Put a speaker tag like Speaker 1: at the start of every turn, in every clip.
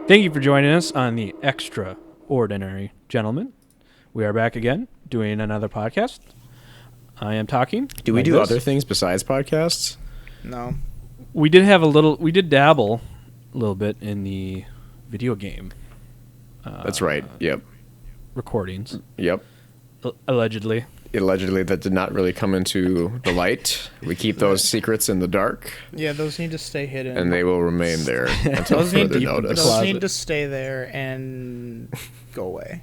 Speaker 1: Thank you for joining us on the Extraordinary Gentlemen. We are back again doing another podcast. I am talking.
Speaker 2: Do we do other things besides podcasts?
Speaker 3: No.
Speaker 1: We did dabble a little bit in the video game.
Speaker 2: That's right. Yep.
Speaker 1: Recordings.
Speaker 2: Yep.
Speaker 1: Allegedly.
Speaker 2: Allegedly, that did not really come into the light. We keep those secrets in the dark.
Speaker 3: Yeah, those need to stay hidden.
Speaker 2: And they will remain there until further notice.
Speaker 3: Those need to stay there and go away.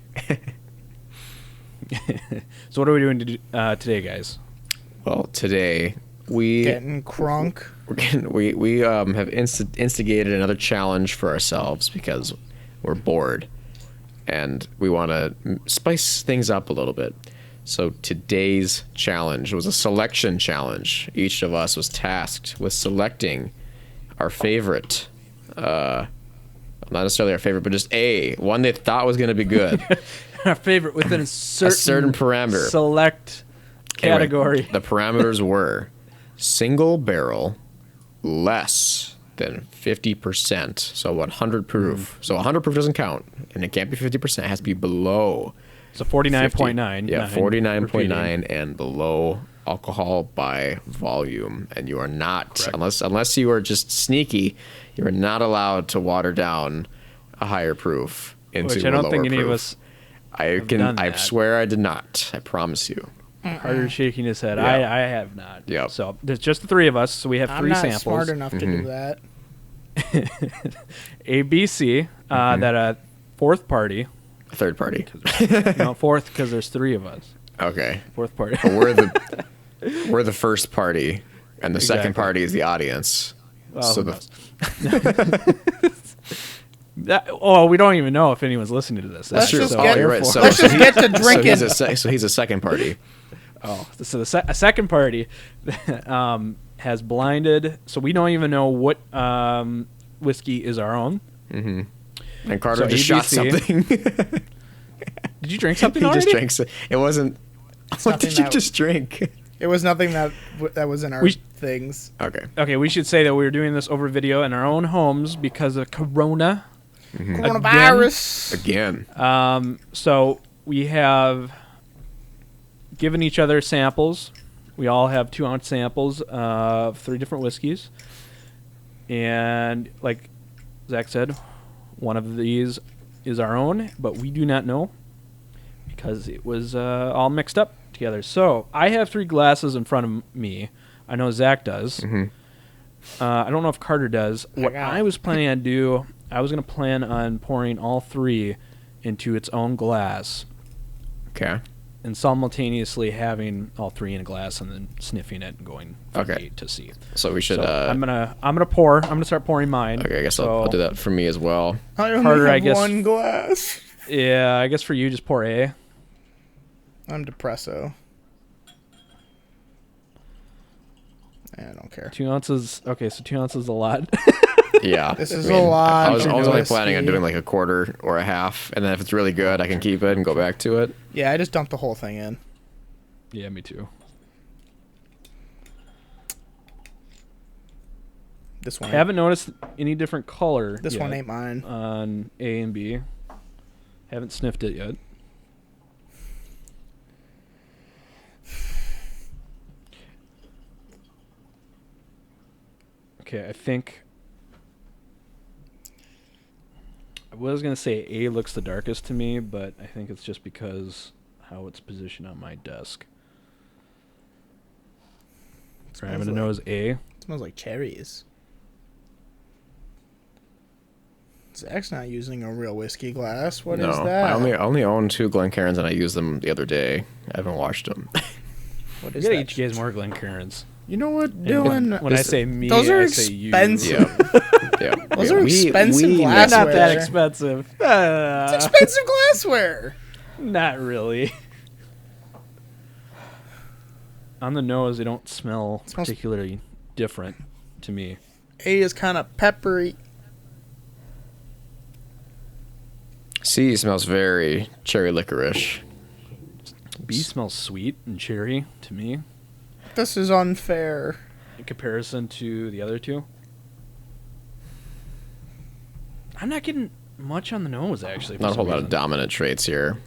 Speaker 1: So what are we doing today, guys?
Speaker 2: Well, today we...
Speaker 3: Getting crunk.
Speaker 2: We have instigated another challenge for ourselves because we're bored. And we want to spice things up a little bit. So today's challenge was a selection challenge. Each of us was tasked with selecting our favorite, not necessarily our favorite, but just one they thought was going to be good.
Speaker 1: Our favorite within a certain
Speaker 2: parameter.
Speaker 1: Select category.
Speaker 2: Anyway, the parameters were single barrel, less than 50%. So 100 proof. So 100 proof doesn't count, and it can't be 50%. It has to be below.
Speaker 1: So 49.9.
Speaker 2: Yeah, 49.9 and below alcohol by volume. And you are not, unless you are just sneaky, you are not allowed to water down a higher proof into
Speaker 1: Which
Speaker 2: a
Speaker 1: I don't
Speaker 2: lower
Speaker 1: think any
Speaker 2: proof.
Speaker 1: of us
Speaker 2: I swear I did not. I promise you.
Speaker 1: Carter's shaking his head.
Speaker 2: Yeah.
Speaker 1: I have not.
Speaker 2: Yep.
Speaker 1: So there's just the three of us, so we have three
Speaker 3: samples. I'm
Speaker 1: samples.
Speaker 3: not smart enough to do that.
Speaker 1: A, B, C, that a fourth party.
Speaker 2: Third party.
Speaker 1: No, fourth because there's three of us.
Speaker 2: Okay.
Speaker 1: Fourth party.
Speaker 2: But we're the first party, and the second
Speaker 1: Exactly.
Speaker 2: party is the audience.
Speaker 1: Well,
Speaker 2: So
Speaker 1: we don't even know if anyone's listening to this.
Speaker 3: Let's
Speaker 2: true.
Speaker 3: just
Speaker 2: Oh,
Speaker 3: get,
Speaker 2: you're right. So
Speaker 3: let's just get to drinking.
Speaker 2: So he's a second party.
Speaker 1: Oh, so a second party has blinded, so we don't even know what whiskey is our own.
Speaker 2: Mm-hmm. And Carter
Speaker 1: So
Speaker 2: just shot
Speaker 1: ABC.
Speaker 2: something.
Speaker 1: Did you drink something
Speaker 2: He
Speaker 1: already?
Speaker 2: just drank. It wasn't. What did you just drink?
Speaker 3: It was nothing that was in our things.
Speaker 2: Okay.
Speaker 1: Okay, we should say that we were doing this over video in our own homes because of Corona.
Speaker 3: Coronavirus.
Speaker 2: Again.
Speaker 1: So we have given each other samples. We all have 2-ounce samples of 3 different whiskeys. And like Zach said, one of these is our own, but we do not know because it was all mixed up together. So I have 3 glasses in front of me. I know Zach does.
Speaker 2: Mm-hmm.
Speaker 1: I don't know if Carter does. What I was planning on do, I was going to plan on pouring all 3 into its own glass.
Speaker 2: Okay.
Speaker 1: And simultaneously having all 3 in a glass and then sniffing it and going from A to C.
Speaker 2: So we should.
Speaker 1: So I'm gonna pour. I'm gonna start pouring mine.
Speaker 2: Okay, I guess I'll do that for me as well.
Speaker 3: I only
Speaker 1: Carter,
Speaker 3: have
Speaker 1: I guess-
Speaker 3: one glass.
Speaker 1: Yeah, I guess for you, just pour A.
Speaker 3: I'm depresso. I don't care.
Speaker 1: 2 ounces. Okay, so 2 ounces is a lot.
Speaker 2: Yeah.
Speaker 3: This is a lot.
Speaker 2: I was only
Speaker 3: whiskey.
Speaker 2: planning on doing like a quarter or a half, and then if it's really good, I can keep it and go back to it.
Speaker 3: Yeah, I just dumped the whole thing in.
Speaker 1: Yeah, me too.
Speaker 3: This one.
Speaker 1: Haven't noticed any different color.
Speaker 3: This
Speaker 1: yet
Speaker 3: one ain't mine.
Speaker 1: On A and B. Haven't sniffed it yet. Okay, I think I was going to say A looks the darkest to me, but I think it's just because how it's positioned on my desk. Right, I'm going to nose A.
Speaker 3: It smells like cherries. Zach's not using a real whiskey glass. What is that?
Speaker 2: I only own 2 Glencairns, and I used them the other day. I haven't washed them.
Speaker 3: What
Speaker 1: We
Speaker 3: is
Speaker 1: gotta
Speaker 3: that?
Speaker 1: get you guys more Glencairns.
Speaker 3: You know what,
Speaker 1: And
Speaker 3: Dylan?
Speaker 1: when I say me,
Speaker 3: those are
Speaker 1: I say you.
Speaker 3: expensive.
Speaker 2: Yeah.
Speaker 3: Those are expensive
Speaker 1: Not
Speaker 3: glassware.
Speaker 1: that expensive.
Speaker 3: It's expensive glassware.
Speaker 1: Not really. On the nose, they don't smell
Speaker 3: Smells-
Speaker 1: particularly different to me.
Speaker 3: A is kind of peppery.
Speaker 2: C smells very cherry licorice.
Speaker 1: B smells sweet and cherry to me
Speaker 3: This is unfair.
Speaker 1: in comparison to the other two. I'm not getting much on the nose, actually. For
Speaker 2: Not a whole
Speaker 1: some
Speaker 2: lot of
Speaker 1: reason.
Speaker 2: dominant traits here.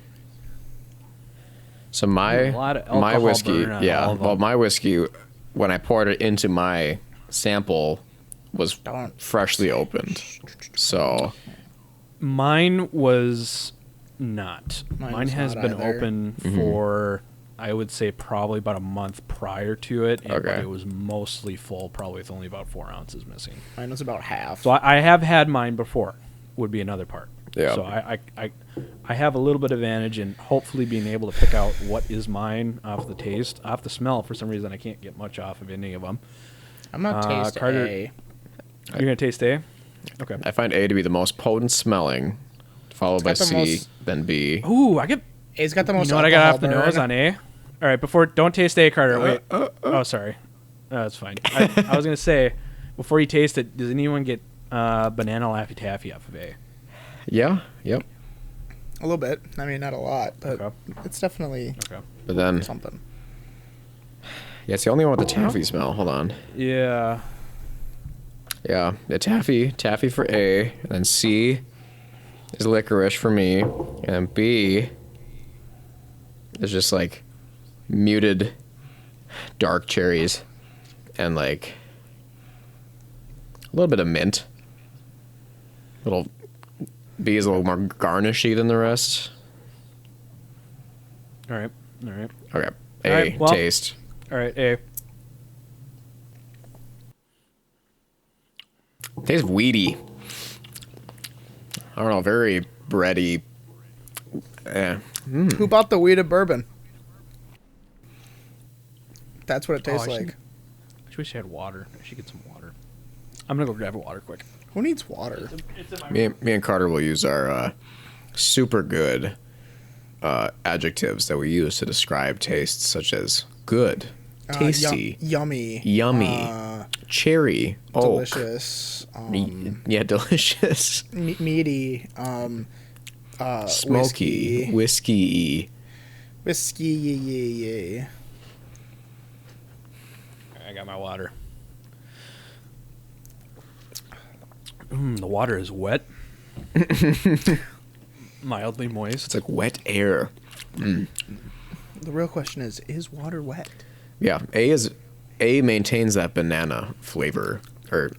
Speaker 2: So
Speaker 1: A lot of
Speaker 2: my
Speaker 1: alcohol
Speaker 2: whiskey,
Speaker 1: burn on
Speaker 2: yeah.
Speaker 1: all of
Speaker 2: Well,
Speaker 1: them.
Speaker 2: my whiskey, when I poured it into my sample, was
Speaker 3: Don't.
Speaker 2: freshly opened. So
Speaker 1: Mine was not.
Speaker 3: Mine
Speaker 1: Mine
Speaker 3: was
Speaker 1: has
Speaker 3: not
Speaker 1: been
Speaker 3: either.
Speaker 1: open for, I would say, probably about a month prior to it. And
Speaker 2: Okay.
Speaker 1: it was mostly full, probably with only about 4 ounces missing.
Speaker 3: Mine was about half.
Speaker 1: So I have had mine before, would be another part.
Speaker 2: Yeah.
Speaker 1: So I have a little bit of advantage in hopefully being able to pick out what is mine off the taste. Off the smell, for some reason, I can't get much off of any of them.
Speaker 3: I'm not tasting
Speaker 1: Carter-
Speaker 3: A.
Speaker 1: You're going to taste A? Okay.
Speaker 2: I find A to be the most potent smelling, followed by
Speaker 3: got the
Speaker 2: C,
Speaker 3: most-
Speaker 2: then B.
Speaker 1: Ooh, I get...
Speaker 3: A's got the
Speaker 1: You
Speaker 3: most.
Speaker 1: know what I got off the
Speaker 3: alcohol
Speaker 1: nose
Speaker 3: burn.
Speaker 1: on A? All right, don't taste A, Carter. Wait. Oh, sorry. That's fine. I was going to say, before you taste it, does anyone get banana Laffy Taffy off of A?
Speaker 2: Yeah, yep.
Speaker 3: A little bit. I mean, not a lot, but
Speaker 1: Okay.
Speaker 3: it's definitely
Speaker 1: Okay.
Speaker 2: But then,
Speaker 3: something.
Speaker 2: yeah, it's the only one with the taffy smell. Hold on.
Speaker 1: Yeah.
Speaker 2: Yeah, the taffy for A, and then C is licorice for me, and then B is just like muted dark cherries and like a little bit of mint. Little B is a little more garnishy than the rest.
Speaker 1: All right. All right.
Speaker 2: Okay, A,
Speaker 1: All right, well-
Speaker 2: taste.
Speaker 1: All right, A.
Speaker 2: Tastes weedy. I don't know, very bready.
Speaker 3: Who bought the weed of bourbon? That's what it tastes
Speaker 1: I
Speaker 3: like.
Speaker 1: should- I wish I had water. I should get some water. I'm going to go grab a water quick.
Speaker 3: Who needs water?
Speaker 1: It's in my
Speaker 2: Me and Carter will use our super good adjectives that we use to describe tastes, such as good, tasty,
Speaker 3: Yummy.
Speaker 2: yummy, cherry, oak.
Speaker 3: Delicious.
Speaker 2: Yeah, delicious,
Speaker 3: Meaty.
Speaker 2: smoky, whiskey.
Speaker 3: Whiskey.
Speaker 1: I got my water. The water is wet. Mildly moist.
Speaker 2: It's like wet air.
Speaker 3: The real question is water wet?
Speaker 2: Yeah, A maintains that banana flavor, or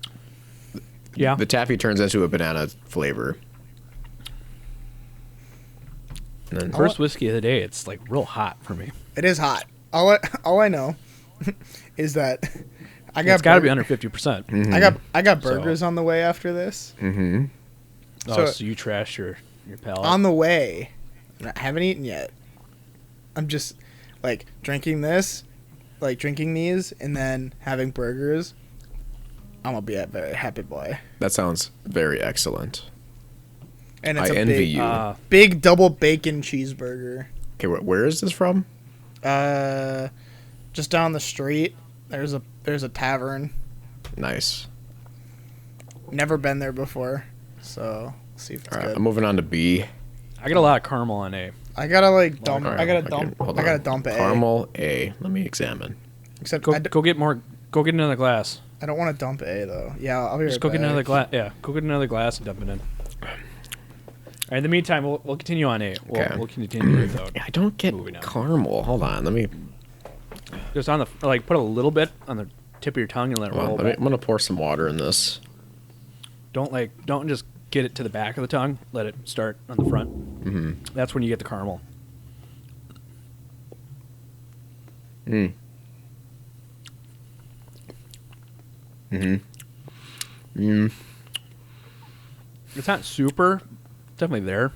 Speaker 1: Yeah.
Speaker 2: the taffy turns into a banana flavor. And then
Speaker 1: First whiskey of the day. It's like real hot for me.
Speaker 3: It is hot. All I know is that I got
Speaker 1: It's got to be under 50%.
Speaker 3: I got burgers on the way after this.
Speaker 1: Oh,
Speaker 3: So-
Speaker 1: so you trashed your palate.
Speaker 3: On the way. I haven't eaten yet. I'm just like drinking these, and then having burgers. I'm gonna be a very happy boy.
Speaker 2: that sounds very excellent.
Speaker 3: And it's
Speaker 2: I
Speaker 3: a
Speaker 2: envy
Speaker 3: big,
Speaker 2: you.
Speaker 3: big double bacon cheeseburger.
Speaker 2: Okay, where is this from?
Speaker 3: Just down the street, there's a tavern.
Speaker 2: Nice.
Speaker 3: Never been there before, so see if it's
Speaker 2: All right,
Speaker 3: good.
Speaker 2: I'm moving on to B.
Speaker 1: I got a lot of caramel on A.
Speaker 3: I gotta like dump.
Speaker 2: All right,
Speaker 3: I gotta
Speaker 2: okay,
Speaker 3: dump.
Speaker 2: hold
Speaker 3: I gotta
Speaker 2: on.
Speaker 3: dump it.
Speaker 2: Caramel A. Let me examine.
Speaker 3: Except
Speaker 1: Go,
Speaker 3: I
Speaker 1: go get more. Go get another glass.
Speaker 3: don't want to dump A though. Yeah, I'll be right
Speaker 1: Just go
Speaker 3: back.
Speaker 1: get another glass. Yeah, go get another glass and dump it in. All right, in the meantime, we'll continue on A.
Speaker 2: Okay.
Speaker 1: We'll continue without.
Speaker 2: I don't get
Speaker 1: Moving on.
Speaker 2: caramel. Hold on. Let me.
Speaker 1: Just on the put a little bit on the tip of your tongue and let it
Speaker 2: Hold on,
Speaker 1: roll.
Speaker 2: let me
Speaker 1: back.
Speaker 2: I'm gonna pour some water in this.
Speaker 1: Don't just get it to the back of the tongue. Let it start on the front.
Speaker 2: Mm-hmm.
Speaker 1: That's when you get the caramel.
Speaker 2: Mm. Mm-hmm. Mm.
Speaker 1: It's not super. It's definitely there.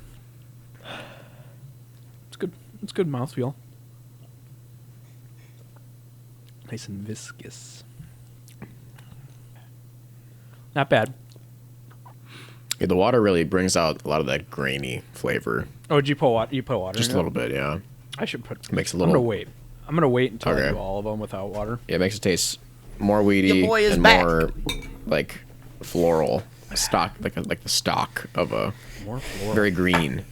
Speaker 1: It's good. It's good mouthfeel. Nice and viscous. Not bad.
Speaker 2: Yeah, the water really brings out a lot of that grainy flavor.
Speaker 1: Oh, did you put water? You put water
Speaker 2: Just
Speaker 1: in
Speaker 2: a
Speaker 1: it?
Speaker 2: little bit, yeah.
Speaker 1: I should put.
Speaker 2: Makes a
Speaker 1: I'm
Speaker 2: little.
Speaker 1: gonna wait. I'm gonna wait until I
Speaker 2: Okay.
Speaker 1: do all of them without water.
Speaker 2: Yeah, it makes it taste more weedy
Speaker 3: Your boy is
Speaker 2: and
Speaker 3: back.
Speaker 2: more like floral stock, like the stalk of a
Speaker 1: More floral.
Speaker 2: very green.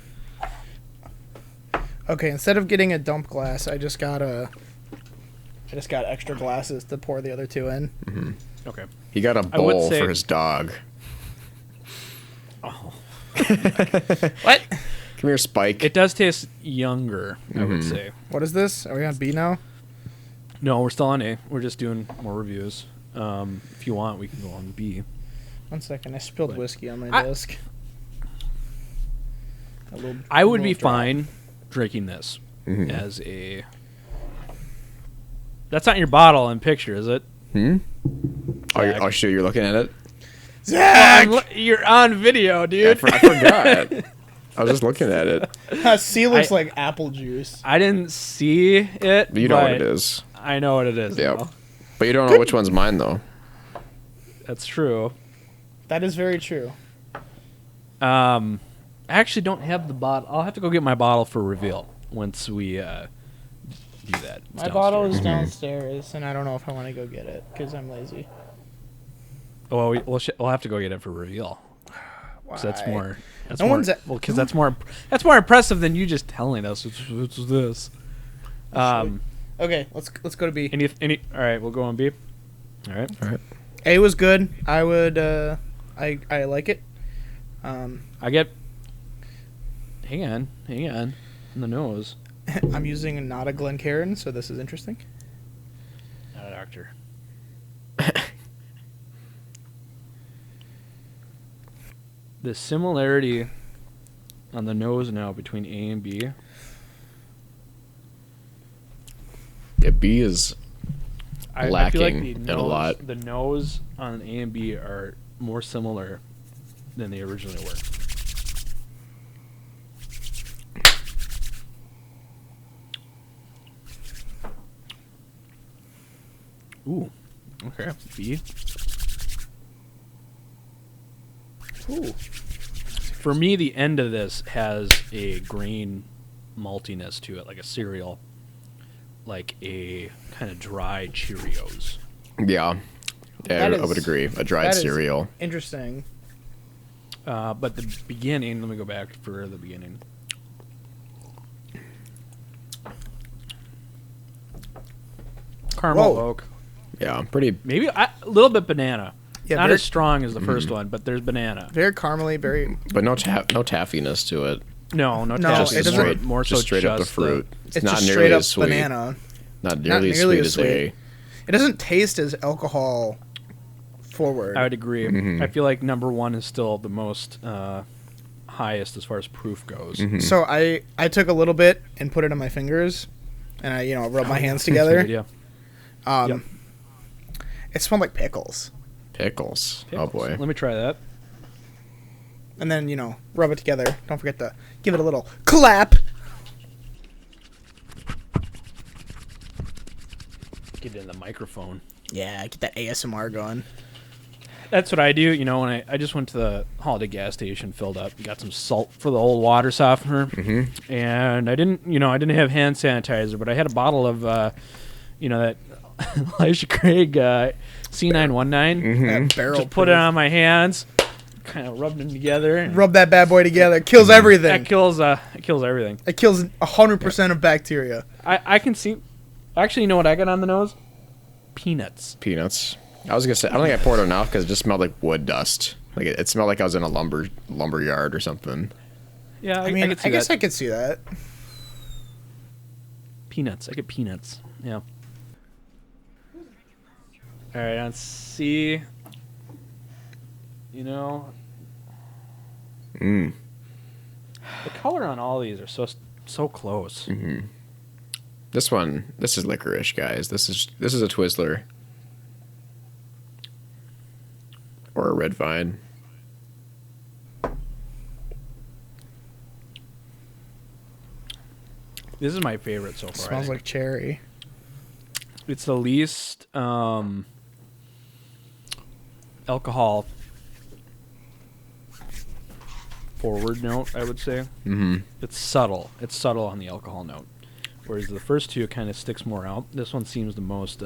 Speaker 3: Okay, instead of getting a dump glass, I just got extra glasses to pour the other two in.
Speaker 1: Okay.
Speaker 2: He got a
Speaker 1: I would
Speaker 2: bowl
Speaker 1: say-
Speaker 2: for his dog.
Speaker 3: What?
Speaker 2: Come here, Spike.
Speaker 1: It does taste younger, I would say.
Speaker 3: What is this? Are we on B now?
Speaker 1: No, we're still on A. We're just doing more reviews. If you want, we can go on B.
Speaker 3: 1 second. I spilled
Speaker 1: But-
Speaker 3: whiskey on my
Speaker 1: I-
Speaker 3: desk.
Speaker 1: I would be
Speaker 3: little drop.
Speaker 1: fine drinking this as a. That's not in your bottle and picture, is it?
Speaker 2: Oh, sure, you're looking at it?
Speaker 3: Zach!
Speaker 1: You're on video,
Speaker 2: I,
Speaker 1: dude.
Speaker 2: I forgot. I was just looking at it.
Speaker 3: C looks
Speaker 1: I-
Speaker 3: like apple juice.
Speaker 1: I didn't see it.
Speaker 2: But you know what it is.
Speaker 1: I know what it is.
Speaker 2: Yep.
Speaker 1: now.
Speaker 2: But you don't know which one's mine, though.
Speaker 1: That's true.
Speaker 3: That is very true.
Speaker 1: I actually don't have the bottle. I'll have to go get my bottle for reveal once we do that. It's
Speaker 3: My bottle is
Speaker 1: downstairs.
Speaker 3: downstairs, and I don't know if I want to go get it because I'm lazy.
Speaker 1: Well, we'll have to go get it for reveal. So that's
Speaker 3: Why?
Speaker 1: more. That's
Speaker 3: No
Speaker 1: more.
Speaker 3: one's at-
Speaker 1: Well, because that's more. That's more impressive than you just telling us it's this.
Speaker 3: Okay, let's go to B.
Speaker 1: Any. All right, we'll go on B. All right.
Speaker 2: All right.
Speaker 3: A was good. I would. I like it.
Speaker 1: I get. Hang on. On the nose.
Speaker 3: I'm using not a Glencairn, so this is interesting.
Speaker 1: Not a doctor. The similarity on the nose now between A and B.
Speaker 2: Yeah, B is
Speaker 1: I feel
Speaker 2: lacking
Speaker 1: the
Speaker 2: in a lot.
Speaker 1: The nose on A and B are more similar than they originally were. Ooh. Okay. B.
Speaker 3: Ooh.
Speaker 1: For me, the end of this has a grain maltiness to it, like a cereal, like a kind of dry Cheerios.
Speaker 2: Yeah. Yeah,
Speaker 3: That
Speaker 2: I would
Speaker 3: is-
Speaker 2: agree. A dried
Speaker 3: that is-
Speaker 2: cereal.
Speaker 3: Interesting.
Speaker 1: But the beginning, let me go back for the beginning. Caramel
Speaker 3: Whoa.
Speaker 1: oak.
Speaker 2: Yeah, pretty.
Speaker 1: Maybe a little bit banana.
Speaker 3: Yeah,
Speaker 1: Not
Speaker 3: very-
Speaker 1: as strong as the first one, but there's banana.
Speaker 3: Very caramely. Very.
Speaker 2: But no taffiness to it.
Speaker 1: No,
Speaker 3: No,
Speaker 1: taffy.
Speaker 3: it doesn't-
Speaker 1: More so
Speaker 2: just straight up the
Speaker 1: just
Speaker 2: fruit.
Speaker 3: It's
Speaker 2: not
Speaker 3: just
Speaker 2: nearly
Speaker 3: straight up
Speaker 2: as sweet.
Speaker 3: banana.
Speaker 2: Not nearly as sweet as A.
Speaker 3: It doesn't taste as alcohol forward.
Speaker 1: I would agree.
Speaker 2: Mhm.
Speaker 1: I feel like number one is still the most highest as far as proof goes.
Speaker 2: Mhm.
Speaker 3: So I took a little bit and put it on my fingers, and I rubbed my hands together.
Speaker 1: Yeah.
Speaker 3: Um, It smelled like pickles.
Speaker 2: Pickles. Oh
Speaker 1: Pickles.
Speaker 2: boy.
Speaker 1: Let me try that.
Speaker 3: And then rub it together. Don't forget to give it a little clap.
Speaker 1: Get it in the microphone.
Speaker 3: Yeah, get that ASMR going.
Speaker 1: That's what I do. When I just went to the Holiday gas station, filled up, got some salt for the old water softener, and I didn't have hand sanitizer, but I had a bottle of, that Elijah Craig C919.
Speaker 3: That barrel.
Speaker 1: Just put it on my hands, kind of rubbed them together. And
Speaker 3: Rub that bad boy together. It kills everything.
Speaker 1: that kills everything.
Speaker 3: It kills 100% of bacteria.
Speaker 1: I can see. Actually, you know what I got on the nose? Peanuts.
Speaker 2: Peanuts. I was gonna say I don't think I poured enough because it just smelled like wood dust. Like it smelled like I was in a lumber yard or something.
Speaker 1: Yeah,
Speaker 3: I mean,
Speaker 1: could see
Speaker 3: I guess
Speaker 1: that.
Speaker 3: I could see that.
Speaker 1: Peanuts. I get peanuts. Yeah. All right, on C.
Speaker 2: Mm.
Speaker 1: The color on all these are so close.
Speaker 2: This is licorice, guys. This is a Twizzler or a red vine.
Speaker 1: This is my favorite so far.
Speaker 3: Smells like cherry.
Speaker 1: It's the least alcohol forward note, I would say.
Speaker 2: Mm-hmm.
Speaker 1: It's subtle. It's subtle on the alcohol note. Whereas the first two kind of sticks more out. This one seems the most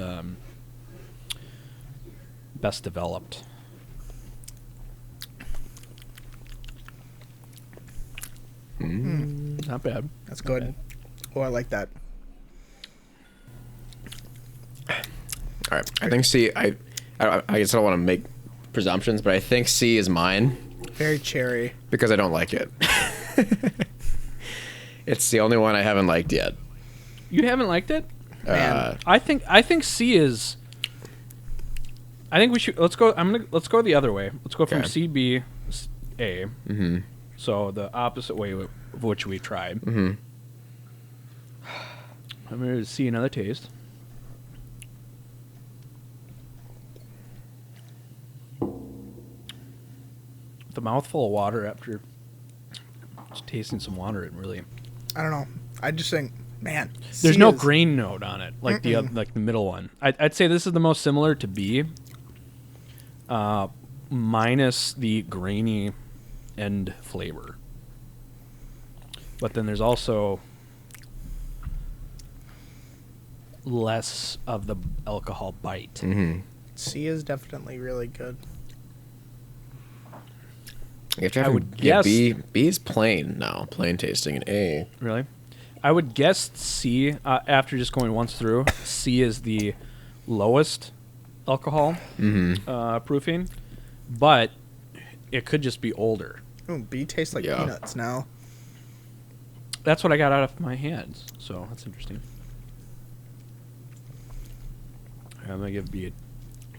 Speaker 1: best developed. Not bad.
Speaker 3: That's good.
Speaker 1: bad.
Speaker 3: Oh, I like that.
Speaker 2: All right. I think C. I guess I don't want to make presumptions, but I think C is mine
Speaker 3: Very cherry.
Speaker 2: because I don't like it. It's the only one I haven't liked yet.
Speaker 1: You haven't liked it?
Speaker 3: Man.
Speaker 1: I think C is. I think we should let's go. Let's go the other way. Let's go from
Speaker 2: Okay.
Speaker 1: C B A.
Speaker 2: Mm-hmm.
Speaker 1: So the opposite way of which we tried.
Speaker 2: Mm-hmm.
Speaker 1: I'm going to see another taste. With a mouthful of water after just tasting some water, it really.
Speaker 3: I don't know. I just think, man.
Speaker 1: There's
Speaker 3: C
Speaker 1: no
Speaker 3: is-
Speaker 1: grain note on it like the like the middle one. I'd say this is the most similar to B, minus the grainy end flavor. But then there's also less of the alcohol bite.
Speaker 2: Mm-hmm.
Speaker 3: C is definitely really good.
Speaker 2: You have to
Speaker 1: I
Speaker 2: have
Speaker 1: would
Speaker 2: yeah,
Speaker 1: guess-
Speaker 2: B is plain now, plain tasting, and A.
Speaker 1: Really? I would guess C, after just going once through, C is the lowest alcohol proofing, but it could just be older.
Speaker 3: Ooh, B tastes like
Speaker 2: Yeah.
Speaker 3: peanuts now.
Speaker 1: That's what I got out of my hands, so that's interesting. I'm going to give B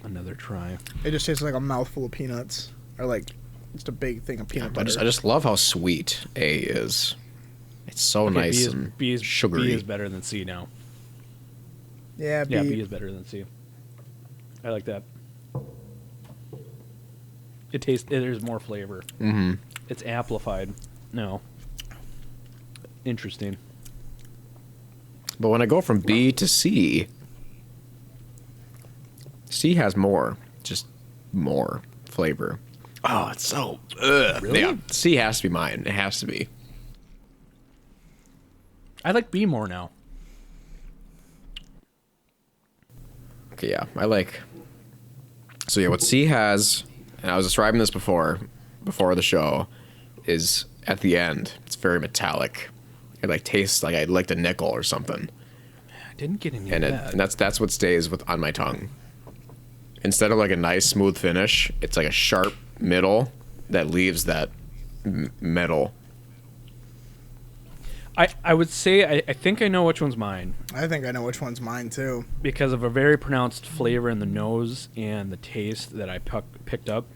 Speaker 1: another try.
Speaker 3: It just tastes like a mouthful of peanuts. Or like just a big thing of peanut butter.
Speaker 2: I just love how sweet A is. It's so
Speaker 1: Okay,
Speaker 2: nice and sugary.
Speaker 1: B is better than C now.
Speaker 3: Yeah, B.
Speaker 1: Yeah, B is better than C. I like that. There's more flavor.
Speaker 2: Mm-hmm.
Speaker 1: It's amplified. No. Interesting.
Speaker 2: But when I go from B to C, C has more, just more flavor. Oh, it's so.
Speaker 1: Really?
Speaker 2: Yeah, C has to be mine. It has to be.
Speaker 1: I like B more now.
Speaker 2: Okay, yeah, I like. So yeah, what C has, and I was describing this before the show, is at the end. It's very metallic. It like tastes like I liked a nickel or something,
Speaker 1: I didn't get any
Speaker 2: and
Speaker 1: of
Speaker 2: it
Speaker 1: that.
Speaker 2: and that's what stays with on my tongue. Instead of like a nice smooth finish, it's like a sharp middle that leaves that metal.
Speaker 1: I would say I think I know which one's mine
Speaker 3: I think I know which one's mine too.
Speaker 1: because of a very pronounced flavor in the nose and the taste that I picked up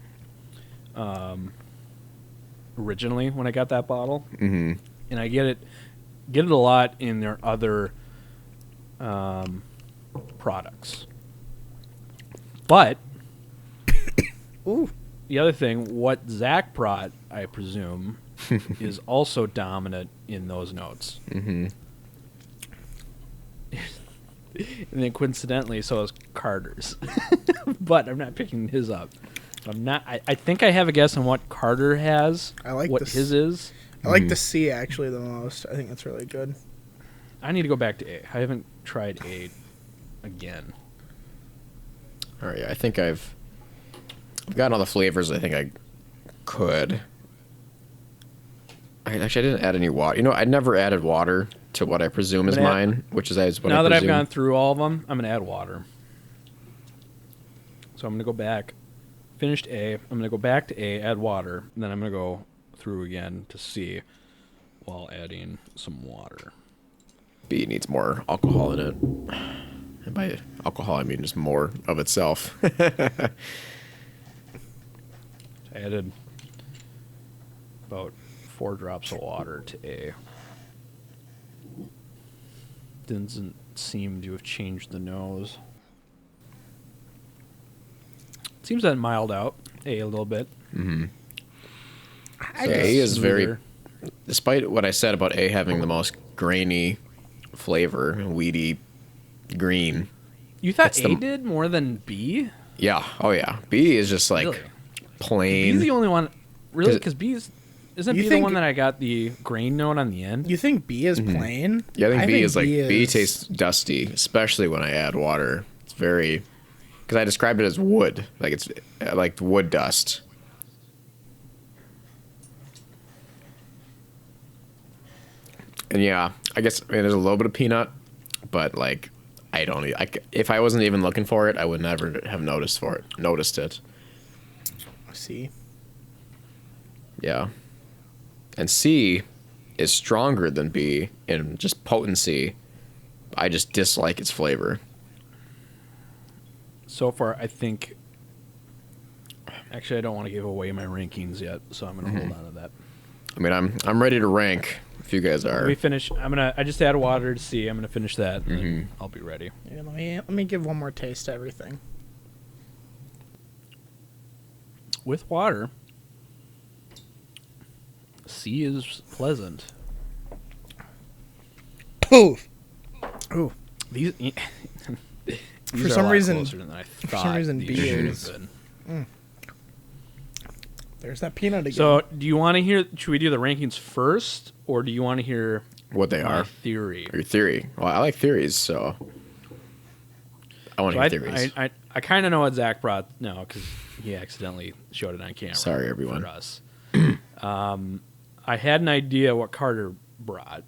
Speaker 1: originally when I got that bottle.
Speaker 2: Mm-hmm.
Speaker 1: And I get it a lot in their other products. But
Speaker 3: Ooh.
Speaker 1: the other thing, what Zach brought, I presume, is also dominant in those notes.
Speaker 2: Mm-hmm.
Speaker 1: And then coincidentally, so is Carter's. But I'm not picking his up. I'm not. I think I have a guess on what Carter has.
Speaker 3: I like
Speaker 1: what
Speaker 3: this.
Speaker 1: his is.
Speaker 3: I like the C actually the most. I think that's really good.
Speaker 1: I need to go back to A. I haven't tried A again.
Speaker 2: All right, I think I've gotten all the flavors I think I could. I didn't add any water. You know, I never added water to what I presume is
Speaker 1: But
Speaker 2: mine, which is what
Speaker 1: Now
Speaker 2: I
Speaker 1: that I've
Speaker 2: presume.
Speaker 1: gone through all of them, I'm going to add water. So I'm going to go back. Finished A. I'm going to go back to A, add water, and then I'm going to go through again to C while adding some water.
Speaker 2: B needs more alcohol in it. And by alcohol, I mean just more of itself.
Speaker 1: I added about 4 drops of water to A. Doesn't seem to have changed the nose. Seems that mild out A little bit.
Speaker 2: Mm-hmm.
Speaker 3: I
Speaker 2: So
Speaker 3: just-
Speaker 2: A is very,
Speaker 1: Smoother.
Speaker 2: despite what I said about A having the most grainy flavor, weedy, green,
Speaker 1: You thought
Speaker 2: It's
Speaker 1: A
Speaker 2: the-
Speaker 1: did more than B?
Speaker 2: Yeah. Oh yeah. B is just like
Speaker 1: Really?
Speaker 2: plain.
Speaker 1: B's the only one. Really?
Speaker 2: 'Cause-
Speaker 1: Because isn't
Speaker 3: You
Speaker 1: B the
Speaker 3: think-
Speaker 1: one that I got the grain note on the end?
Speaker 3: You think B is
Speaker 2: Mm-hmm.
Speaker 3: plain?
Speaker 2: Yeah, I think B is like B
Speaker 3: is-
Speaker 2: tastes dusty, especially when I add water. It's very because I described it as wood, like it's like wood dust. And yeah, I guess there's a little bit of peanut, but like I don't. If I wasn't even looking for it, I would never have noticed it.
Speaker 3: See.
Speaker 2: Yeah. And C is stronger than B in just potency. I just dislike its flavor.
Speaker 1: So far, I think. Actually, I don't want to give away my rankings yet, so I'm going to hold on to that.
Speaker 2: I mean, I'm ready to rank if you guys
Speaker 1: Let
Speaker 2: are.
Speaker 1: me finish. I just add water to C. I'm going to finish that, and then I'll be ready.
Speaker 3: Yeah, let me give one more taste to everything.
Speaker 1: With water, C is pleasant.
Speaker 3: Poof. Ooh.
Speaker 1: These
Speaker 3: For
Speaker 1: are
Speaker 3: some
Speaker 1: a lot
Speaker 3: reason-
Speaker 1: closer than I thought
Speaker 3: some reason
Speaker 1: these
Speaker 3: B
Speaker 1: should
Speaker 3: is-
Speaker 1: have been.
Speaker 3: There's that peanut again.
Speaker 1: So, do you want to hear? Should we do the rankings first, or do you want to hear
Speaker 2: What they
Speaker 1: my
Speaker 2: are.
Speaker 1: theory?
Speaker 2: Your theory. Well, I like theories, so I want to
Speaker 1: So
Speaker 2: hear theories.
Speaker 1: I kind of know what Zach brought now because he accidentally showed it on camera.
Speaker 2: Sorry, everyone.
Speaker 1: For us. I had an idea what Carter brought.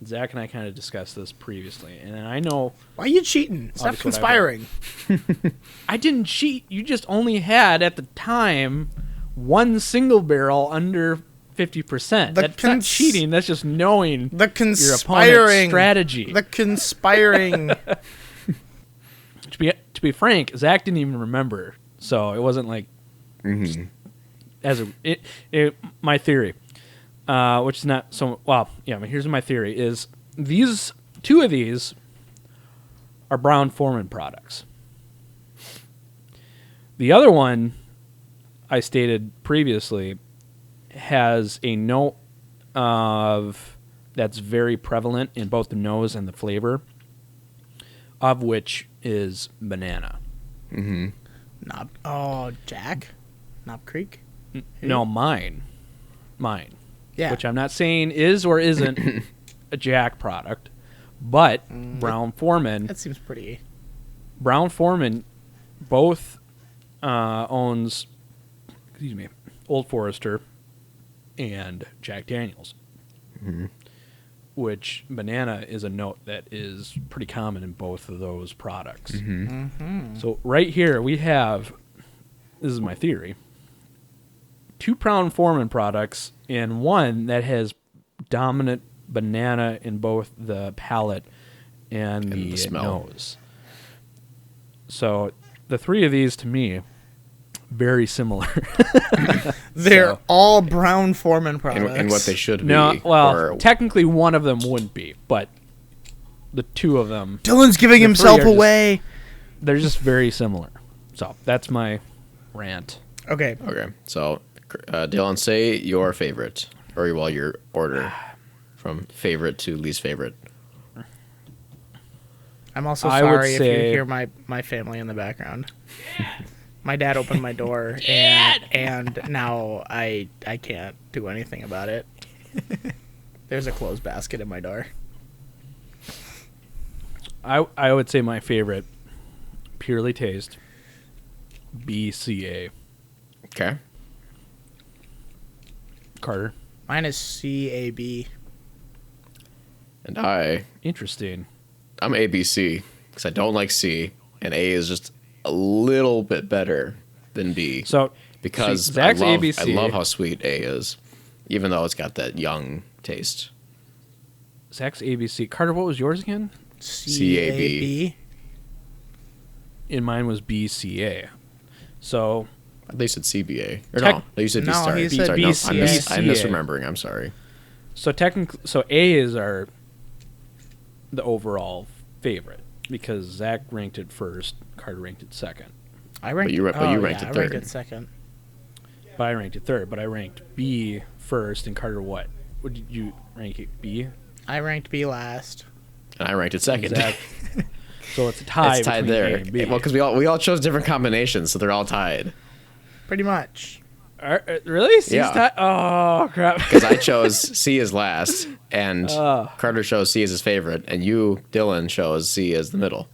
Speaker 1: Zach and I kind of discussed this previously, and I know
Speaker 3: Why are you cheating? Stop
Speaker 1: Obviously what I
Speaker 3: conspiring.
Speaker 1: I didn't cheat. You just only had at the time one single barrel under 50%.
Speaker 3: The
Speaker 1: That's not cheating. That's just knowing
Speaker 3: The
Speaker 1: your opponent's
Speaker 3: conspiring
Speaker 1: strategy.
Speaker 3: The conspiring.
Speaker 1: To be frank, Zach didn't even remember, so it wasn't like my theory, which is not so well. Yeah, here's my theory: is these two of these are Brown-Forman products. The other one, I stated previously, has a note of that's very prevalent in both the nose and the flavor, of which is banana.
Speaker 3: Jack? Knob Creek?
Speaker 1: No, mine.
Speaker 3: Yeah.
Speaker 1: Which I'm not saying is or isn't a Jack product, but Brown-Forman.
Speaker 3: That seems pretty.
Speaker 1: Brown-Forman both owns, Old Forester and Jack Daniels. Which banana is a note that is pretty common in both of those products. So right here we have, this is my theory, two Brown-Forman products and one that has dominant banana in both the palate and the
Speaker 2: smell.
Speaker 1: nose. So the three of these to me, very similar.
Speaker 3: They're
Speaker 1: So-
Speaker 3: all Brown-Forman products.
Speaker 2: and what they should be.
Speaker 1: No, well,
Speaker 2: or-
Speaker 1: technically one of them wouldn't be, but the two of them,
Speaker 3: Dylan's giving
Speaker 1: The
Speaker 3: himself
Speaker 1: three are just-
Speaker 3: away.
Speaker 1: they're just very similar. So that's my rant.
Speaker 3: Okay.
Speaker 2: Okay, so Dylan, say your favorite, or your order from favorite to least favorite.
Speaker 3: I'm also
Speaker 1: I would
Speaker 3: sorry if you
Speaker 1: say-
Speaker 3: hear my family in the background. My dad opened my door and now I can't do anything about it. There's a clothes basket in my door.
Speaker 1: I would say my favorite, purely taste, BCA.
Speaker 2: Okay.
Speaker 1: Carter.
Speaker 3: Mine is CAB.
Speaker 2: And
Speaker 1: Interesting.
Speaker 2: I'm ABC because I don't like C, and A is just a little bit better than B.
Speaker 1: So
Speaker 2: because
Speaker 1: see, Zach's
Speaker 2: I
Speaker 1: ABC.
Speaker 2: love how sweet A is, even though it's got that young taste.
Speaker 1: Zach's ABC. Carter, what was yours again?
Speaker 3: CAB.
Speaker 1: In mine was BCA. So
Speaker 2: They said CBA. Or
Speaker 1: Tech-
Speaker 2: no, they said B.
Speaker 3: No,
Speaker 2: Sorry,
Speaker 3: he
Speaker 2: B.
Speaker 3: said
Speaker 2: Sorry, no,
Speaker 3: BCA.
Speaker 2: I'm misremembering. I'm sorry.
Speaker 1: technically, A is the overall favorite because Zach ranked it first, Carter ranked it second,
Speaker 3: I ranked.
Speaker 2: But you ranked it
Speaker 3: I ranked
Speaker 2: third.
Speaker 3: it second.
Speaker 1: but I ranked it third. But I ranked B first, and Carter what? What did you rank it? B.
Speaker 3: I ranked B last.
Speaker 2: And I ranked it second.
Speaker 1: Zach. So it's a tie.
Speaker 2: It's tied
Speaker 1: between
Speaker 2: there.
Speaker 1: A and B.
Speaker 2: Well, because we all chose different combinations, so they're all tied.
Speaker 3: Pretty much.
Speaker 1: Really? C's
Speaker 2: Yeah.
Speaker 1: tied? Oh crap!
Speaker 2: Because I chose C as last, and
Speaker 1: Oh.
Speaker 2: Carter chose C as his favorite, and you, Dylan, chose C as the middle.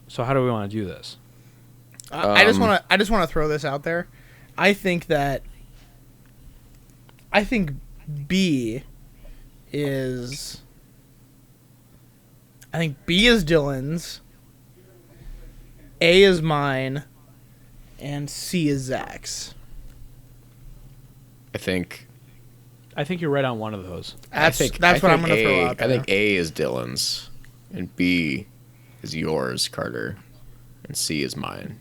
Speaker 1: So how do we want to do this?
Speaker 3: I just want to throw this out there. I think B is Dylan's, A is mine, and C is Zach's.
Speaker 2: I think
Speaker 1: you're right on one of those.
Speaker 3: That's
Speaker 2: I think
Speaker 3: what I'm going to
Speaker 2: A,
Speaker 3: throw out there.
Speaker 2: I think A is Dylan's, and B is yours, Carter, and C is mine.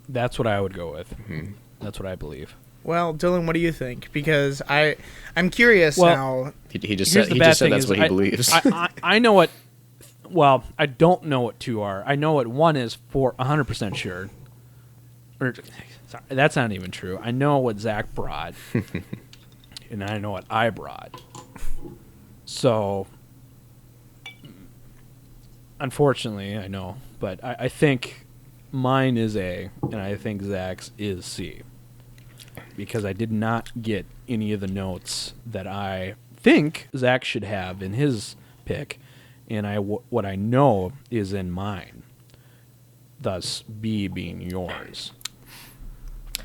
Speaker 1: That's what I would go with.
Speaker 2: Mm-hmm.
Speaker 1: That's what I believe.
Speaker 3: Well, Dylan, what do you think? Because I'm curious now.
Speaker 2: He just
Speaker 1: Here's
Speaker 2: said
Speaker 1: the bad
Speaker 2: that's
Speaker 1: thing
Speaker 2: what
Speaker 1: is
Speaker 2: he believes.
Speaker 1: I know what. Well, I don't know what two are. I know what one is for 100% sure. Or, sorry, that's not even true. I know what Zach brought, and I know what I brought. So, unfortunately, I know, but I think mine is A, and I think Zach's is C. Because I did not get any of the notes that I think Zach should have in his pick, and what I know is in mine. Thus, B being yours.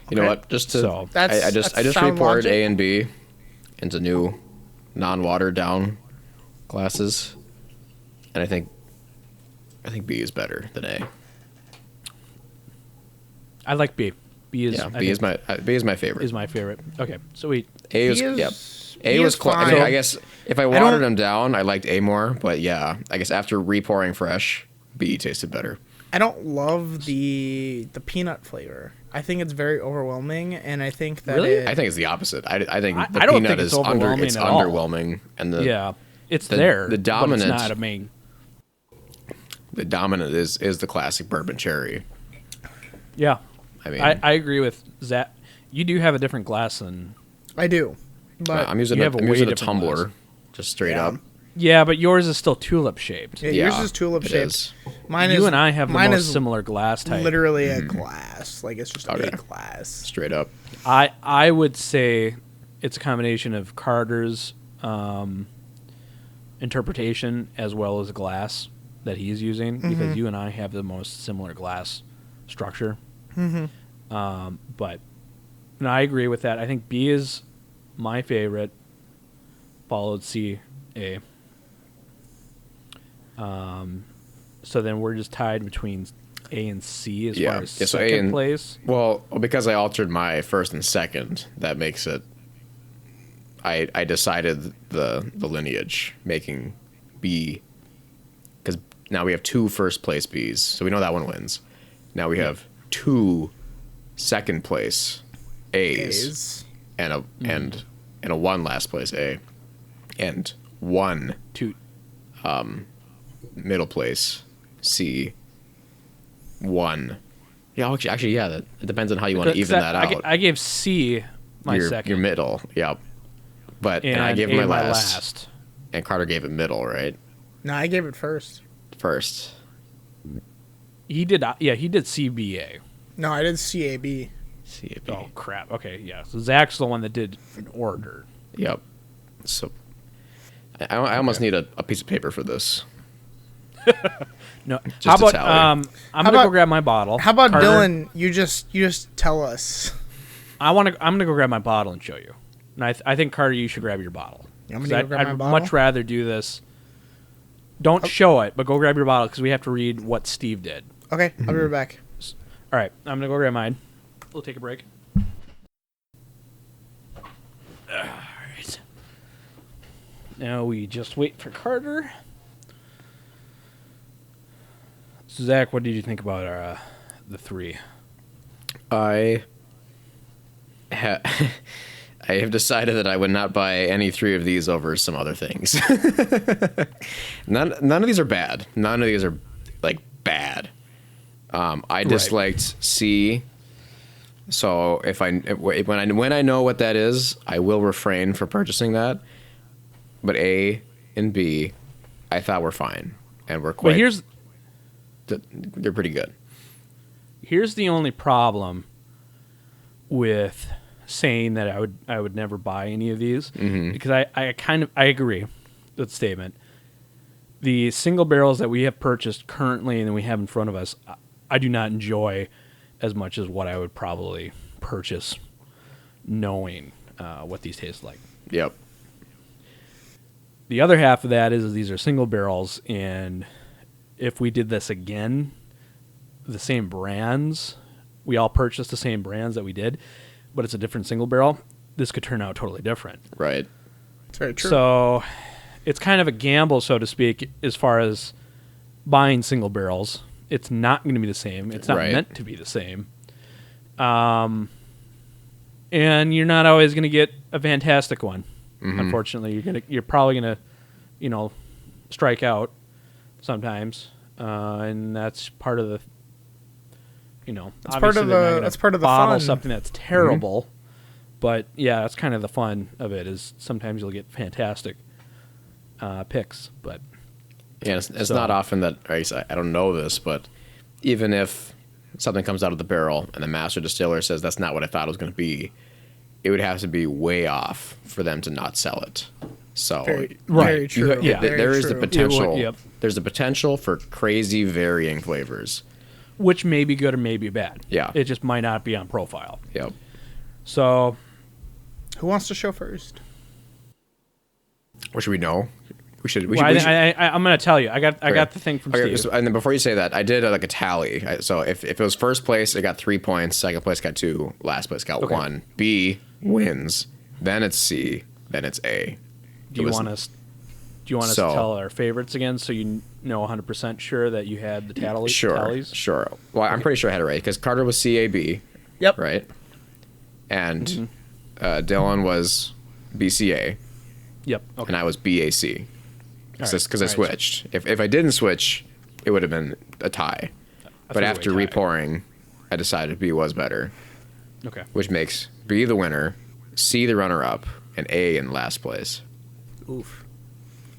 Speaker 2: You know
Speaker 3: Okay.
Speaker 2: what? Just to
Speaker 1: So,
Speaker 2: I just
Speaker 3: sound
Speaker 2: reported
Speaker 3: logic.
Speaker 2: A and B into new non-watered down classes, and I think B is better than A.
Speaker 1: I like B. B is
Speaker 2: B is my favorite.
Speaker 1: is my favorite. Okay, sweet.
Speaker 2: A was
Speaker 3: B is-
Speaker 2: yep.
Speaker 3: B
Speaker 2: A was
Speaker 3: is
Speaker 2: I, mean,
Speaker 3: fine.
Speaker 2: I guess if I watered them down, I liked A more. But yeah, I guess after repouring fresh, B tasted better.
Speaker 3: I don't love the peanut flavor. I think it's very overwhelming, and I think that
Speaker 1: Really?
Speaker 2: I think it's the opposite. I think
Speaker 1: I
Speaker 2: the
Speaker 1: don't
Speaker 2: peanut
Speaker 1: think it's
Speaker 2: is
Speaker 1: overwhelming
Speaker 2: it's
Speaker 1: at all.
Speaker 2: underwhelming, and
Speaker 1: Yeah, it's
Speaker 2: the
Speaker 1: there.
Speaker 2: dominant-
Speaker 1: but it's not a main.
Speaker 2: the dominant is the classic bourbon cherry.
Speaker 1: Yeah,
Speaker 2: I mean,
Speaker 1: I agree with Zach. You do have a different glass than.
Speaker 3: I do. But
Speaker 2: I'm using
Speaker 1: you
Speaker 2: a,
Speaker 1: have a
Speaker 2: I'm
Speaker 1: way
Speaker 2: using a
Speaker 1: different
Speaker 2: tumbler,
Speaker 1: glass.
Speaker 2: just straight
Speaker 3: Yeah.
Speaker 2: up.
Speaker 1: Yeah, but yours is still tulip shaped.
Speaker 3: yeah,
Speaker 2: Yeah,
Speaker 3: yours is tulip
Speaker 2: it
Speaker 3: shaped.
Speaker 2: is.
Speaker 3: Mine
Speaker 1: You
Speaker 3: is
Speaker 1: and I have the
Speaker 3: mine
Speaker 1: most
Speaker 3: is
Speaker 1: similar glass type.
Speaker 3: literally a glass. Like it's just
Speaker 2: Okay.
Speaker 3: a glass.
Speaker 2: Straight up.
Speaker 1: I would say it's a combination of Carter's interpretation as well as glass that he's using because you and I have the most similar glass structure. But no, I agree with that. I think B is my favorite, followed C, A. So then we're just tied between A and C as
Speaker 2: Yeah.
Speaker 1: far as
Speaker 2: Yeah, so A
Speaker 1: second
Speaker 2: and-
Speaker 1: place.
Speaker 2: Well, because I altered my first and second, that makes it. I decided the lineage, making B, because now we have two first place Bs, so we know that one wins. Now we have two second place A's. and a one last place A, and one
Speaker 1: Two.
Speaker 2: middle place C. One. Yeah, actually, yeah. That it depends on how you want to
Speaker 1: 'Cause
Speaker 2: even that out.
Speaker 1: I gave C my
Speaker 2: your,
Speaker 1: second.
Speaker 2: Your middle, yep. But and I gave
Speaker 1: A
Speaker 2: him my last, and Carter gave it middle, right?
Speaker 3: No, I gave it first.
Speaker 2: First.
Speaker 1: He did. Yeah, he did CBA.
Speaker 3: No, I did CAB.
Speaker 2: CAB.
Speaker 1: Oh crap. Okay, yeah. So Zach's the one that did an order.
Speaker 2: Yep. So I almost need a piece of paper for this.
Speaker 1: No.
Speaker 2: Just
Speaker 1: How
Speaker 2: a
Speaker 1: about
Speaker 2: tally.
Speaker 1: I'm gonna
Speaker 3: about-
Speaker 1: go grab my bottle.
Speaker 3: How about
Speaker 1: Carter,
Speaker 3: Dylan? You just tell us.
Speaker 1: I'm gonna go grab my bottle and show you. And I think Carter, you should grab your bottle.
Speaker 3: You want me
Speaker 1: 'Cause
Speaker 3: to go grab my
Speaker 1: I'd
Speaker 3: bottle?
Speaker 1: much rather do this. Don't show it, but go grab your bottle because we have to read what Steve did.
Speaker 3: Okay, I'll be right back.
Speaker 1: All right, I'm gonna go grab mine. We'll take a break. All right. Now we just wait for Carter. So Zach, what did you think about the three?
Speaker 2: I have decided that I would not buy any three of these over some other things. None of these are bad. None of these are like bad. I disliked C. So when I know what that is, I will refrain from purchasing that. but A and B, I thought were fine, and were quite.
Speaker 1: But
Speaker 2: they're pretty good.
Speaker 1: here's the only problem with saying that I would never buy any of these, because I agree with the statement. The single barrels that we have purchased currently and that we have in front of us, I do not enjoy as much as what I would probably purchase, knowing what these taste like.
Speaker 2: Yep.
Speaker 1: The other half of that is these are single barrels, and if we did this again, the same brands, we all purchased the same brands that we did, but it's a different single barrel, this could turn out totally different.
Speaker 2: Right.
Speaker 3: It's very true.
Speaker 1: So it's kind of a gamble, so to speak, as far as buying single barrels. It's not going to be the same. It's not meant to be the same. And you're not always going to get a fantastic one. Unfortunately, you're probably going to, strike out sometimes, and that's part of the,
Speaker 3: That's part of the
Speaker 1: bottle
Speaker 3: fun.
Speaker 1: something that's terrible. But yeah, that's kind of the fun of it. Is sometimes you'll get fantastic picks, but
Speaker 2: Yeah, it's not often that I don't know this, but even if something comes out of the barrel and the master distiller says that's not what I thought it was going to be, it would have to be way off for them to not sell it. So
Speaker 3: Very true.
Speaker 2: there is the
Speaker 3: true.
Speaker 2: potential.
Speaker 1: Yep.
Speaker 2: There's the potential for crazy varying flavors.
Speaker 1: which may be good or may be bad.
Speaker 2: Yeah.
Speaker 1: It just might not be on profile.
Speaker 2: Yep.
Speaker 1: So,
Speaker 3: Who wants to show first?
Speaker 2: What should we know? We should.
Speaker 1: I'm going to tell you. I got the thing from Steve.
Speaker 2: So, and then before you say that, I did like a tally. So if it was first place, it got 3 points. Second place got 2. Last place got 1. B wins. Then it's C. Then it's A.
Speaker 1: Do you want us to tell our favorites again, so you know 100% sure that you had the tallies?
Speaker 2: Sure. Well, I'm pretty sure I had it right because Carter was CAB.
Speaker 3: Yep.
Speaker 2: Right. And Dylan was BCA.
Speaker 1: Yep. Okay.
Speaker 2: And I was BAC. Because I
Speaker 1: All right.
Speaker 2: switched. If I didn't switch, it would have been a tie. But after
Speaker 1: three-way tie.
Speaker 2: repouring, I decided B was better,
Speaker 1: Okay.
Speaker 2: which makes B the winner, C the runner-up, and A in last place.
Speaker 3: Oof.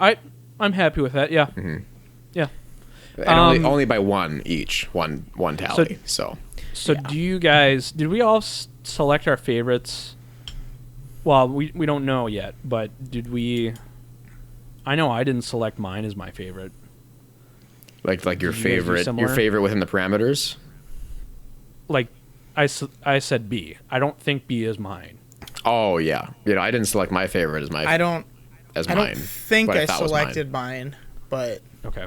Speaker 1: I'm happy with that. Yeah. Yeah.
Speaker 2: And only by one each, one tally. So
Speaker 1: Do you guys? Did we all select our favorites? Well, we don't know yet, but did we? I know I didn't select mine as my favorite.
Speaker 2: like your
Speaker 1: Did you guys do
Speaker 2: favorite,
Speaker 1: similar?
Speaker 2: within the parameters.
Speaker 1: Like, I said B. I don't think B is mine.
Speaker 2: Oh yeah, I didn't select my favorite as my
Speaker 3: I don't
Speaker 2: mine.
Speaker 3: think
Speaker 2: but
Speaker 3: I
Speaker 2: thought was mine.
Speaker 3: selected mine, but
Speaker 1: Okay.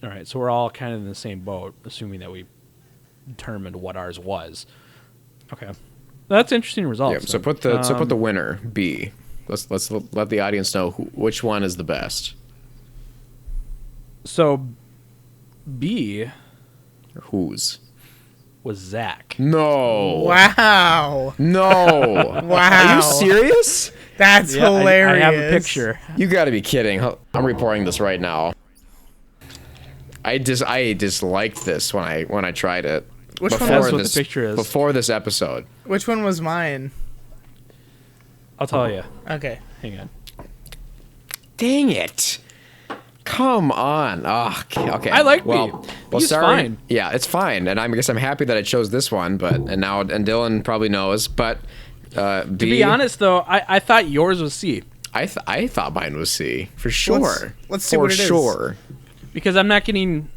Speaker 1: All right. So we're all kind of in the same boat, assuming that we determined what ours was. Okay. That's interesting results.
Speaker 2: Yeah, so put the winner B. Let's let the audience know which one is the best.
Speaker 1: So B
Speaker 2: Whose?
Speaker 1: was Zach.
Speaker 2: No.
Speaker 3: wow,
Speaker 2: No.
Speaker 3: wow,
Speaker 2: Are you serious?
Speaker 3: That's
Speaker 1: Yeah,
Speaker 3: hilarious.
Speaker 1: I have a picture.
Speaker 2: You got to be kidding. I'm reporting this right now. I disliked this when I tried it.
Speaker 3: Which one
Speaker 1: That's
Speaker 3: was
Speaker 1: what the picture is.
Speaker 2: Before this episode.
Speaker 3: Which one was mine?
Speaker 1: I'll tell you.
Speaker 3: Okay.
Speaker 1: Hang on.
Speaker 2: Dang it. Come on. Oh, okay.
Speaker 1: I like B.
Speaker 2: Well,
Speaker 1: B's
Speaker 2: sorry.
Speaker 1: fine.
Speaker 2: Yeah, it's fine. And I guess I'm happy that I chose this one, and Dylan probably knows, but B,
Speaker 1: To be honest, though, I thought yours was C.
Speaker 2: I thought mine was C for sure.
Speaker 3: Let's see
Speaker 2: for
Speaker 3: what it is.
Speaker 2: sure.
Speaker 1: Because I'm not getting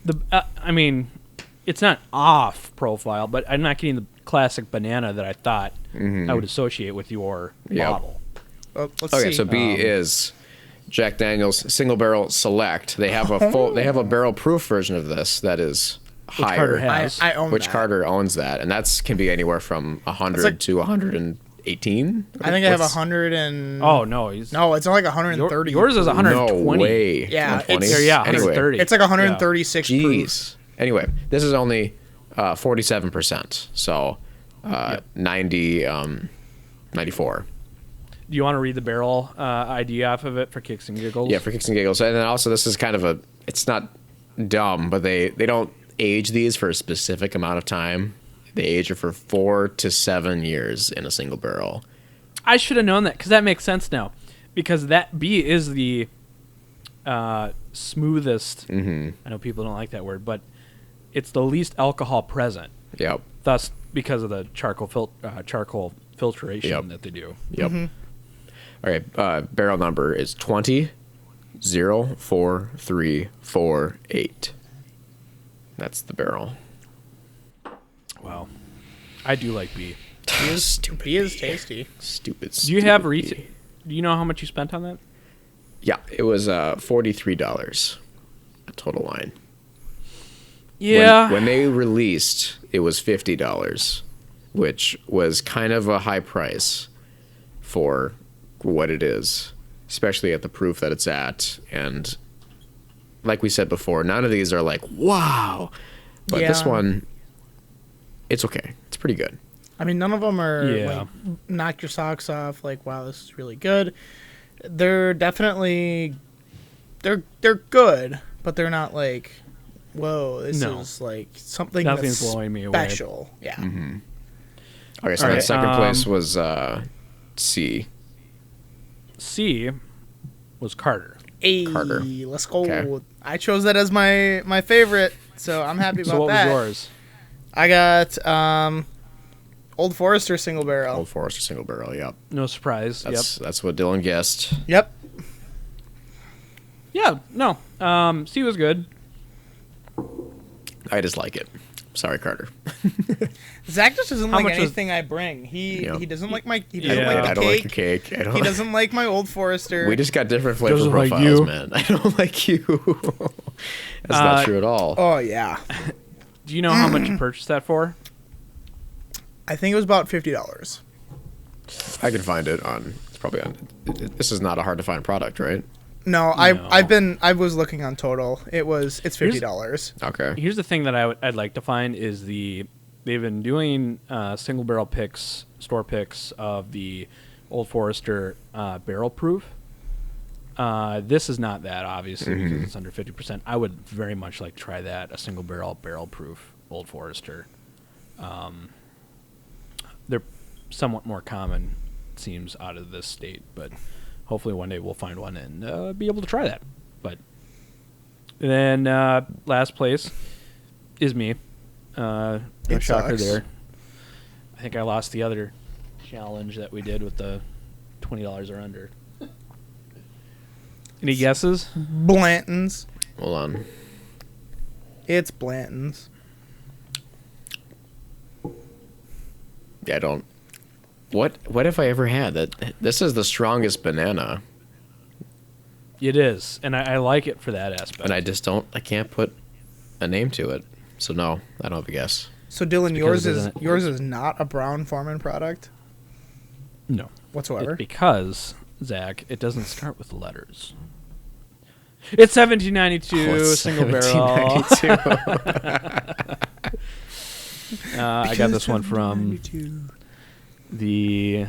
Speaker 1: the. I mean, it's not off profile, but I'm not getting the classic banana that I thought I would associate with your
Speaker 2: Yep.
Speaker 1: bottle.
Speaker 3: Well, let's
Speaker 2: Okay,
Speaker 3: see.
Speaker 2: so B is Jack Daniel's Single Barrel Select. They have a barrel proof version of this that is higher.
Speaker 1: Carter has.
Speaker 3: I own
Speaker 2: Which
Speaker 3: that.
Speaker 2: Carter owns that, and that's can be anywhere from 100
Speaker 3: like-
Speaker 2: to 118.
Speaker 3: I think I have 100 and.
Speaker 1: Oh no, he's
Speaker 3: No, it's only like 130.
Speaker 1: yours is 120.
Speaker 2: No way.
Speaker 3: Yeah,
Speaker 2: 120?
Speaker 3: it's-
Speaker 1: Yeah,
Speaker 2: Anyway,
Speaker 1: 130.
Speaker 3: It's like 136 proof.
Speaker 2: Jeez. Anyway, this is only 47%. So 90, 94.
Speaker 1: Do you want to read the barrel ID off of it for kicks and giggles?
Speaker 2: Yeah, for kicks and giggles. And then also this is kind of it's not dumb, but they don't age these for a specific amount of time. They age it for 4 to 7 years in a single barrel.
Speaker 1: I should have known that because that makes sense now. because that B is the smoothest.
Speaker 2: Mm-hmm.
Speaker 1: I know people don't like that word, but it's the least alcohol present.
Speaker 2: Yep.
Speaker 1: Thus, because of the charcoal filtration
Speaker 2: Yep.
Speaker 1: that they do.
Speaker 2: Yep. All right. Barrel number is 20-04348. That's the barrel.
Speaker 1: Wow, I do like B.
Speaker 2: Stupid.
Speaker 3: He is tasty.
Speaker 2: Stupid.
Speaker 1: Do you have
Speaker 2: stupid
Speaker 1: retail?
Speaker 2: bee.
Speaker 1: Do you know how much you spent on that?
Speaker 2: Yeah, it was $43 a total line.
Speaker 1: Yeah.
Speaker 2: When they released, it was $50, which was kind of a high price for what it is, especially at the proof that it's at. And like we said before, none of these are like, wow. But this
Speaker 3: Yeah.
Speaker 2: one, it's okay. It's pretty good.
Speaker 3: I mean, none of them are
Speaker 1: Yeah.
Speaker 3: like knock your socks off. Like, wow, this is really good. They're definitely they're good, but they're not like, whoa, this
Speaker 1: No.
Speaker 3: is like something
Speaker 1: Nothing's
Speaker 3: that's
Speaker 1: blowing me away.
Speaker 3: special. Yeah.
Speaker 2: Okay, so
Speaker 1: All
Speaker 2: the
Speaker 1: right,
Speaker 2: second place was C.
Speaker 1: C was Carter.
Speaker 3: Hey,
Speaker 2: Carter.
Speaker 3: let's go.
Speaker 2: Okay.
Speaker 3: I chose that as my favorite, so I'm happy about
Speaker 1: So what
Speaker 3: that.
Speaker 1: was yours?
Speaker 3: I got Old Forester single barrel.
Speaker 2: Old Forester single barrel, yep.
Speaker 1: No surprise.
Speaker 2: That's what Dylan guessed.
Speaker 3: Yep.
Speaker 1: Yeah. No. C was good.
Speaker 2: I just like it. Sorry, Carter.
Speaker 3: Zach just doesn't
Speaker 1: How
Speaker 3: like
Speaker 1: much was-
Speaker 3: anything I bring. He
Speaker 2: Yeah.
Speaker 3: he doesn't like my he doesn't
Speaker 1: Yeah.
Speaker 3: like the
Speaker 2: I don't
Speaker 3: cake.
Speaker 2: like your cake. I don't
Speaker 3: He doesn't like my Old Forester.
Speaker 2: We just got different flavor
Speaker 1: Doesn't like
Speaker 2: profiles,
Speaker 1: you.
Speaker 2: man. I don't like you. That's not true at all.
Speaker 3: Oh yeah.
Speaker 1: Do you know how much you purchased that for?
Speaker 3: I think it was about $50.
Speaker 2: I can find it on. It's probably on. This is not a hard to find product, right?
Speaker 3: No,
Speaker 1: No.
Speaker 3: I was looking on Total. It's $50.
Speaker 2: Okay.
Speaker 1: Here's the thing that I'd like to find is they've been doing single barrel picks, store picks of the Old Forester barrel proof. This is not that, obviously, because it's under 50%. I would very much like to try that, a single barrel proof Old Forester. They're somewhat more common, it seems, out of this state, but hopefully one day we'll find one and be able to try that. But then last place is me. No
Speaker 3: It
Speaker 1: shocker
Speaker 3: sucks.
Speaker 1: there. I think I lost the other challenge that we did with the $20 or under. Any guesses?
Speaker 3: Blanton's.
Speaker 2: Hold on.
Speaker 3: It's Blanton's.
Speaker 2: Yeah, I don't. What if I ever had that? This is the strongest banana,
Speaker 1: It is, and I like it for that aspect.
Speaker 2: and I just don't. I can't put a name to it. So no, I don't have a guess.
Speaker 3: So Dylan,
Speaker 1: because
Speaker 3: yours
Speaker 1: it
Speaker 3: is
Speaker 1: doesn't-
Speaker 3: yours is not a Brown Forman product
Speaker 1: No.
Speaker 3: whatsoever.
Speaker 1: Because, Zach, it doesn't start with letters. It's 1792,
Speaker 2: Oh, it's
Speaker 1: single barrel.
Speaker 2: 1792.
Speaker 1: I got this one from the.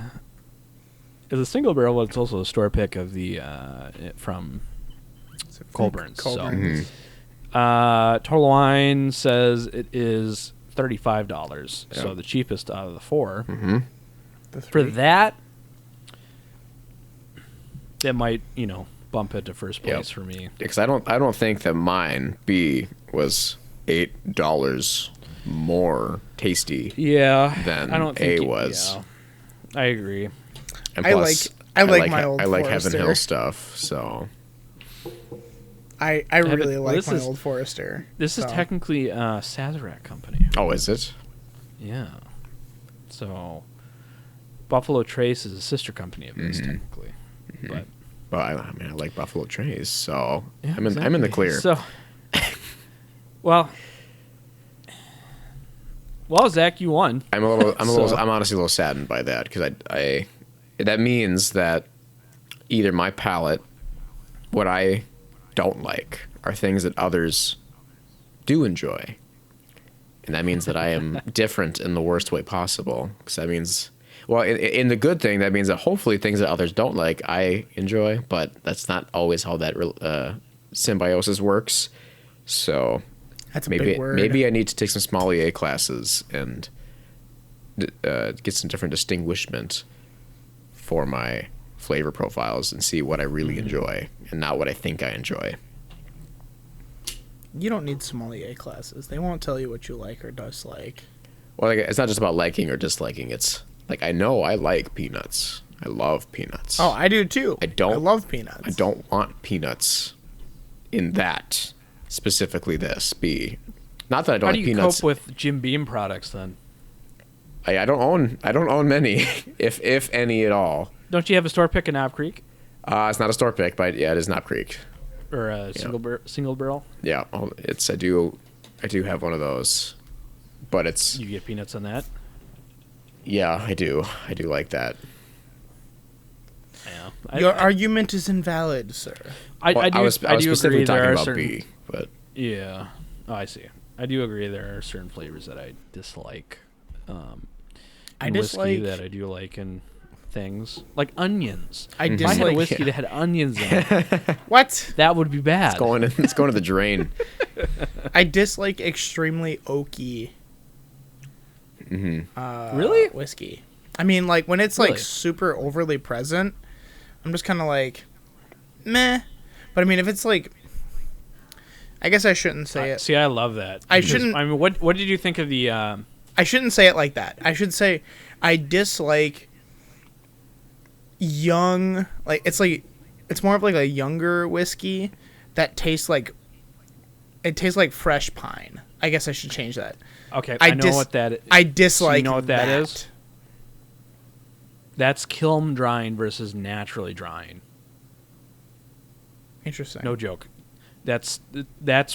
Speaker 1: It's a single barrel, but it's also a store pick of the from Colburn's.
Speaker 3: Colburn's.
Speaker 1: Total Wine says it is $35, so
Speaker 2: Yep.
Speaker 1: the cheapest out of the four.
Speaker 3: The
Speaker 1: For
Speaker 3: three.
Speaker 1: that might bump it to first place
Speaker 2: Yep.
Speaker 1: for me.
Speaker 2: Because I don't think that mine B was $8 more tasty.
Speaker 1: Yeah,
Speaker 2: Than
Speaker 1: I don't
Speaker 2: A
Speaker 1: think
Speaker 2: was.
Speaker 1: Yeah, I agree.
Speaker 2: And
Speaker 3: I
Speaker 2: plus,
Speaker 3: like my Old
Speaker 2: I like
Speaker 3: Forester.
Speaker 2: Heaven Hill stuff. So
Speaker 3: I
Speaker 1: Heaven-
Speaker 3: really
Speaker 1: well,
Speaker 3: like
Speaker 1: this
Speaker 3: my
Speaker 1: is-
Speaker 3: Old Forester.
Speaker 1: This is
Speaker 3: so.
Speaker 1: technically a Sazerac company.
Speaker 2: oh, is it?
Speaker 1: Yeah. So Buffalo Trace is a sister company of this, technically. But
Speaker 2: Well, I mean, I like Buffalo Trace, so
Speaker 1: yeah,
Speaker 2: I'm in the
Speaker 1: exactly.
Speaker 2: clear.
Speaker 1: So, well, Zach, you won.
Speaker 2: I'm honestly a little saddened by that because I that means that either my palate, what I don't like, are things that others do enjoy, and that means that I am different in the worst way possible. Because that means, well, in the good thing, that means that hopefully things that others don't like, I enjoy, but that's not always how that symbiosis works. So.
Speaker 3: That's a big word.
Speaker 2: Maybe I need to take some sommelier classes and get some different distinguishment for my flavor profiles and see what I really enjoy and not what I think I enjoy.
Speaker 3: You don't need sommelier classes. They won't tell you what you like or dislike.
Speaker 2: Well, like, it's not just about liking or disliking. It's like, I know I like peanuts. I love peanuts.
Speaker 3: Oh, I do too.
Speaker 2: I don't.
Speaker 3: I love peanuts.
Speaker 2: I don't want peanuts in that, specifically this. Not that I don't
Speaker 1: How
Speaker 2: like
Speaker 1: do you
Speaker 2: peanuts.
Speaker 1: cope with Jim Beam products then?
Speaker 2: I don't own many, if any at all.
Speaker 1: Don't you have a store pick in Knob Creek
Speaker 2: It's not a store pick, but yeah, it is Knob Creek.
Speaker 1: or a single barrel?
Speaker 2: Yeah, I do have one of those, but it's
Speaker 1: You get peanuts on that.
Speaker 2: yeah, I do like that.
Speaker 1: Yeah.
Speaker 3: Your argument is invalid, sir.
Speaker 2: Well,
Speaker 1: I do
Speaker 2: was
Speaker 1: agree
Speaker 2: specifically
Speaker 1: there
Speaker 2: talking
Speaker 1: are
Speaker 2: about
Speaker 1: certain.
Speaker 2: B, but
Speaker 1: Yeah. Oh, I see. I do agree there are certain flavors that I dislike.
Speaker 3: I
Speaker 1: in whiskey
Speaker 3: dislike-
Speaker 1: that I do like in things like onions.
Speaker 3: I
Speaker 1: If I had a
Speaker 3: dislike
Speaker 1: whiskey that had onions in it,
Speaker 3: what?
Speaker 1: that would be bad.
Speaker 2: it's going to the drain.
Speaker 3: I dislike extremely oaky.
Speaker 1: Really?
Speaker 3: Whiskey. I mean, like when it's like
Speaker 1: Really?
Speaker 3: super overly present, I'm just kind of like, meh. But I mean, if it's like, I guess I shouldn't say it.
Speaker 1: See, I love that.
Speaker 3: I
Speaker 1: because,
Speaker 3: shouldn't-
Speaker 1: I mean, what did you think of the?
Speaker 3: I shouldn't say it like that. I should say I dislike young, like it's more of like a younger whiskey that tastes like fresh pine. I guess I should change that.
Speaker 1: Okay,
Speaker 3: I
Speaker 1: I know what that is.
Speaker 3: I dislike.
Speaker 1: So you know what that is? That's kiln drying versus naturally drying.
Speaker 3: Interesting.
Speaker 1: No joke. That's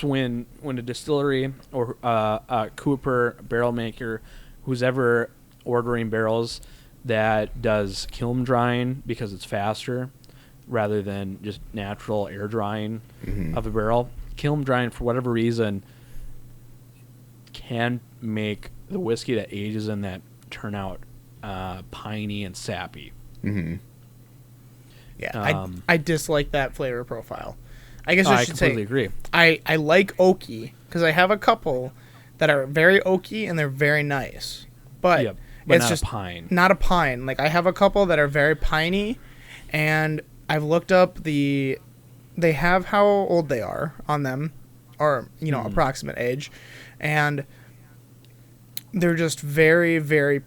Speaker 1: when a distillery or a cooper, barrel maker, who's ever ordering barrels that does kiln drying because it's faster rather than just natural air drying of a barrel. Kiln drying, for whatever reason, can make the whiskey that ages in that turn out piney and sappy.
Speaker 2: Mm-hmm.
Speaker 3: Yeah, I dislike that flavor profile. I guess
Speaker 1: I
Speaker 3: I should say
Speaker 1: completely agree.
Speaker 3: I like oaky because I have a couple that are very oaky and they're very nice, but,
Speaker 1: Yeah, but
Speaker 3: it's
Speaker 1: not a
Speaker 3: just
Speaker 1: pine.
Speaker 3: not a pine. Like I have a couple that are very piney, and I've looked up they have how old they are on them, or approximate age, and they're just very very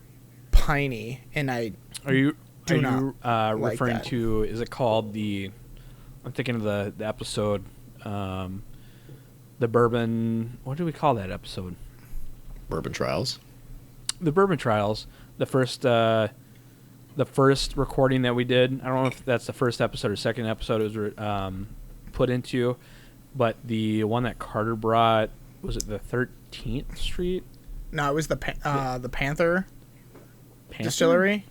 Speaker 3: piney, and I
Speaker 1: Are you
Speaker 3: do not like
Speaker 1: referring
Speaker 3: that.
Speaker 1: to? Is it called the? I'm thinking of the episode, the Bourbon. What do we call that episode?
Speaker 2: Bourbon Trials.
Speaker 1: The Bourbon Trials. The first recording that we did. I don't know if that's the first episode or second episode it was put into, but the one that Carter brought, was it the 13th Street
Speaker 3: No, it was the Panther
Speaker 1: Panther?
Speaker 3: Distillery.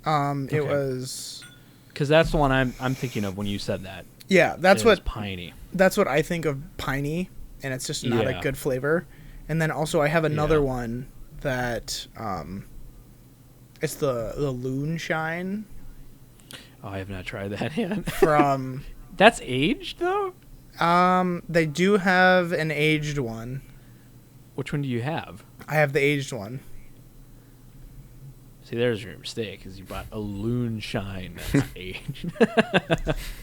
Speaker 3: It
Speaker 1: Okay.
Speaker 3: was.
Speaker 1: Because that's the one I'm thinking of when you said that.
Speaker 3: Yeah, that's
Speaker 1: It
Speaker 3: what
Speaker 1: was piney.
Speaker 3: I think of piney, and it's just not
Speaker 1: Yeah.
Speaker 3: a good flavor. And then also I have another
Speaker 1: Yeah.
Speaker 3: one that it's the Loon Shine
Speaker 1: Oh, I have not tried that yet.
Speaker 3: from
Speaker 1: That's aged though.
Speaker 3: they do have an aged one.
Speaker 1: Which one do you have?
Speaker 3: I have the aged one.
Speaker 1: See, there's your mistake, because you bought a Loon Shine that's aged.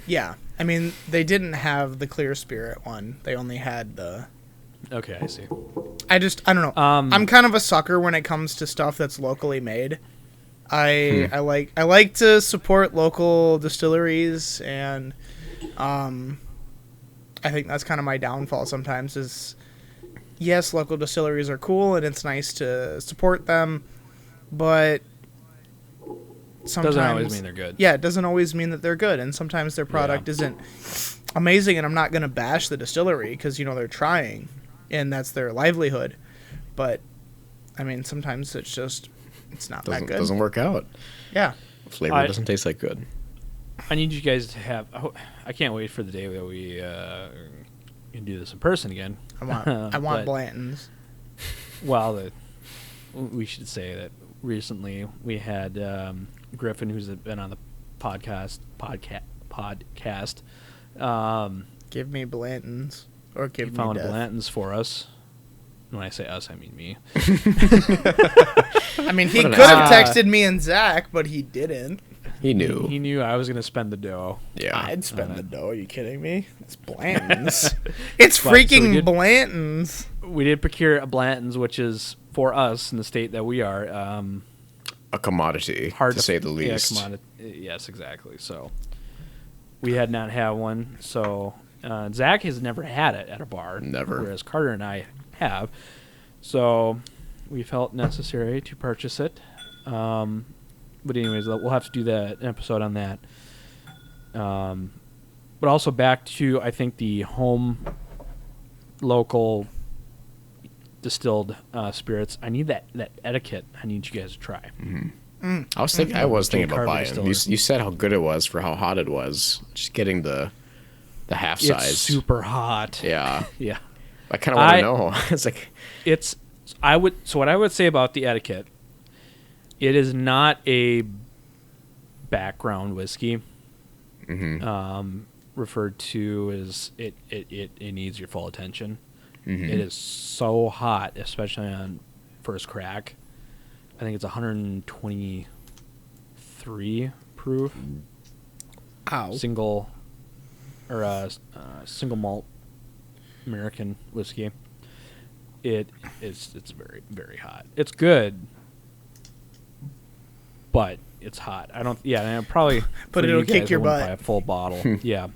Speaker 3: Yeah. I mean, they didn't have the Clear Spirit one. They only had the
Speaker 1: Okay, I see.
Speaker 3: I don't know. I'm kind of a sucker when it comes to stuff that's locally made. I like to support local distilleries, and I think that's kind of my downfall sometimes is, yes, local distilleries are cool and it's nice to support them, but sometimes
Speaker 1: Doesn't always mean they're good.
Speaker 3: Yeah, it doesn't always mean that they're good, and sometimes their product isn't amazing, and I'm not going to bash the distillery because they're trying and that's their livelihood, but I mean sometimes it's not that good.
Speaker 2: Doesn't work out.
Speaker 3: Yeah.
Speaker 2: Flavor doesn't taste like good.
Speaker 1: I need you guys to have. I can't wait for the day that we can do this in person again.
Speaker 3: I want
Speaker 1: But-
Speaker 3: Blanton's.
Speaker 1: Well, we should say that recently we had Griffin, who's been on the podcast.
Speaker 3: Give me Blanton's or
Speaker 1: He
Speaker 3: give me
Speaker 1: found
Speaker 3: death.
Speaker 1: Blanton's for us. When I say us, I mean me.
Speaker 3: I mean, he
Speaker 2: What an
Speaker 3: could have
Speaker 1: ass.
Speaker 3: texted me and Zach, but he didn't.
Speaker 2: He knew.
Speaker 1: He knew I was going to spend the dough.
Speaker 2: Yeah.
Speaker 3: I'd spend the dough. Are you kidding me? It's Blanton's. It's
Speaker 1: But, so we
Speaker 3: freaking
Speaker 1: did-
Speaker 3: Blanton's.
Speaker 1: We did procure a Blanton's, which is, for us in the state that we are,
Speaker 2: A commodity,
Speaker 1: hard
Speaker 2: to say the least.
Speaker 1: Yeah, yes, exactly. So we had not had one. So Zach has never had it at a bar.
Speaker 2: Never.
Speaker 1: Whereas Carter and I have. So we felt necessary to purchase it. But anyways, we'll have to do an episode on that. But also back to, I think, the home local distilled spirits. I need that etiquette. I need you guys to try.
Speaker 2: I was thinking about
Speaker 1: Carver
Speaker 2: buying.
Speaker 1: Distillery.
Speaker 2: You said how good it was for how hot it was. Just getting the half
Speaker 1: It's
Speaker 2: size.
Speaker 1: super hot.
Speaker 2: Yeah.
Speaker 1: Yeah.
Speaker 2: I kind of want to know. It's like,
Speaker 1: What I would say about the etiquette, it is not a background whiskey. Referred to as it needs your full attention. It is so hot, especially on first crack. I think it's 123 proof.
Speaker 3: Ow.
Speaker 1: Single malt American whiskey. It's very, very hot. It's good, but it's hot. I'm probably
Speaker 3: But
Speaker 1: for
Speaker 3: it'll
Speaker 1: you
Speaker 3: kick
Speaker 1: guys,
Speaker 3: your
Speaker 1: I wouldn't
Speaker 3: butt.
Speaker 1: buy a full bottle. Yeah,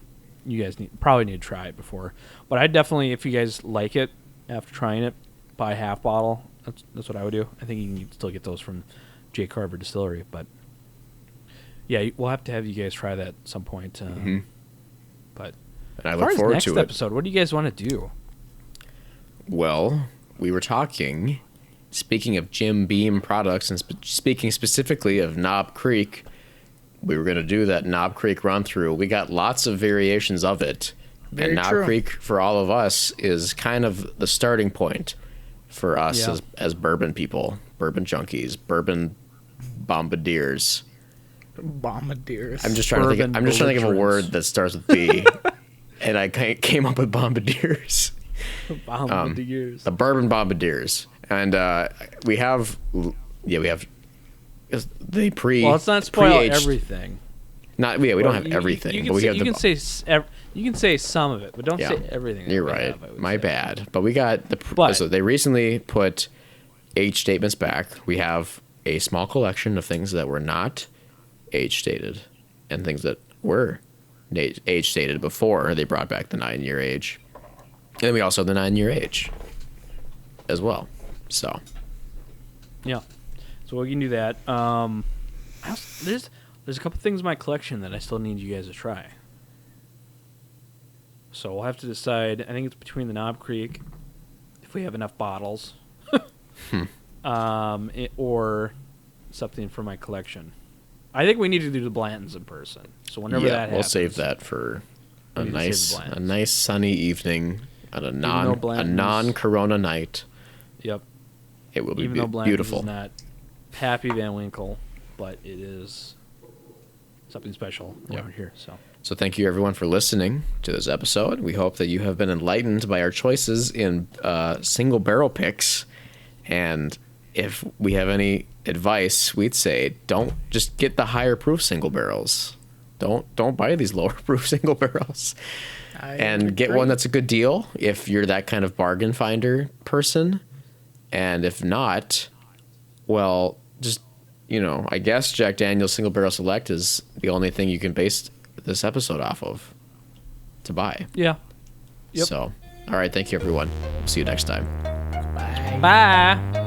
Speaker 1: you guys probably need to try it before. But I definitely, if you guys like it after trying it, buy a half bottle. That's what I would do. I think you can still get those from J. Carver Distillery, but yeah, we'll have to have you guys try that at some point. But
Speaker 2: and I
Speaker 1: as far
Speaker 2: look
Speaker 1: as
Speaker 2: forward
Speaker 1: next
Speaker 2: to it.
Speaker 1: episode, what do you guys want to do?
Speaker 2: Well, we were talking, speaking of Jim Beam products and speaking specifically of Knob Creek, we were going to do that Knob Creek run through. We got lots of variations of it.
Speaker 3: Very
Speaker 2: and Knob
Speaker 3: true.
Speaker 2: Creek, for all of us, is kind of the starting point for us
Speaker 1: Yeah.
Speaker 2: as bourbon people, bourbon junkies, bourbon bombardiers.
Speaker 3: Bombardiers.
Speaker 2: I'm just trying to think.
Speaker 1: Bourbon
Speaker 2: I'm just trying to think of a
Speaker 1: belligerents.
Speaker 2: word that starts with B, and I came up with bombardiers.
Speaker 1: Bombardiers.
Speaker 2: The bourbon bombardiers, and we have they
Speaker 1: Well, let's not spoil
Speaker 2: pre-aged-
Speaker 1: everything.
Speaker 2: Not we
Speaker 1: Well,
Speaker 2: don't have
Speaker 1: you-
Speaker 2: everything,
Speaker 1: You,
Speaker 2: but we have
Speaker 1: you
Speaker 2: the.
Speaker 1: can say you can say some of it, but don't
Speaker 2: Yeah.
Speaker 1: say everything. that
Speaker 2: You're
Speaker 1: we
Speaker 2: right.
Speaker 1: have, I would
Speaker 2: My
Speaker 1: say.
Speaker 2: bad. But we got the.
Speaker 1: But-
Speaker 2: So they recently put age statements back. We have a small collection of things that were not age stated, and things that were age stated before they brought back the 9-year age, and then we also have the 9-year age as well. So
Speaker 1: Yeah. So we can do that. There's a couple things in my collection that I still need you guys to try. So we'll have to decide. I think it's between the Knob Creek, if we have enough bottles, or something for my collection. I think we need to do the Blantons in person. So whenever that happens,
Speaker 2: we'll save that for a
Speaker 1: We need to save the Blantons.
Speaker 2: nice sunny evening on a
Speaker 1: though Blantons-
Speaker 2: non-corona night.
Speaker 1: Yep.
Speaker 2: It will be
Speaker 1: Even though Blantons
Speaker 2: beautiful.
Speaker 1: is not Happy Van Winkle, but it is something special
Speaker 2: Yep.
Speaker 1: around here. So
Speaker 2: So thank you everyone for listening to this episode. We hope that you have been enlightened by our choices in single barrel picks. And if we have any advice, we'd say don't just get the higher proof single barrels. Don't buy these lower proof single barrels. And get one that's a good deal if you're that kind of bargain finder person. And if not, well, just, I guess Jack Daniel's Single Barrel Select is the only thing you can base this episode off of to buy.
Speaker 1: yeah. Yep.
Speaker 2: So, all right, thank you, everyone. See you next time.
Speaker 1: Bye.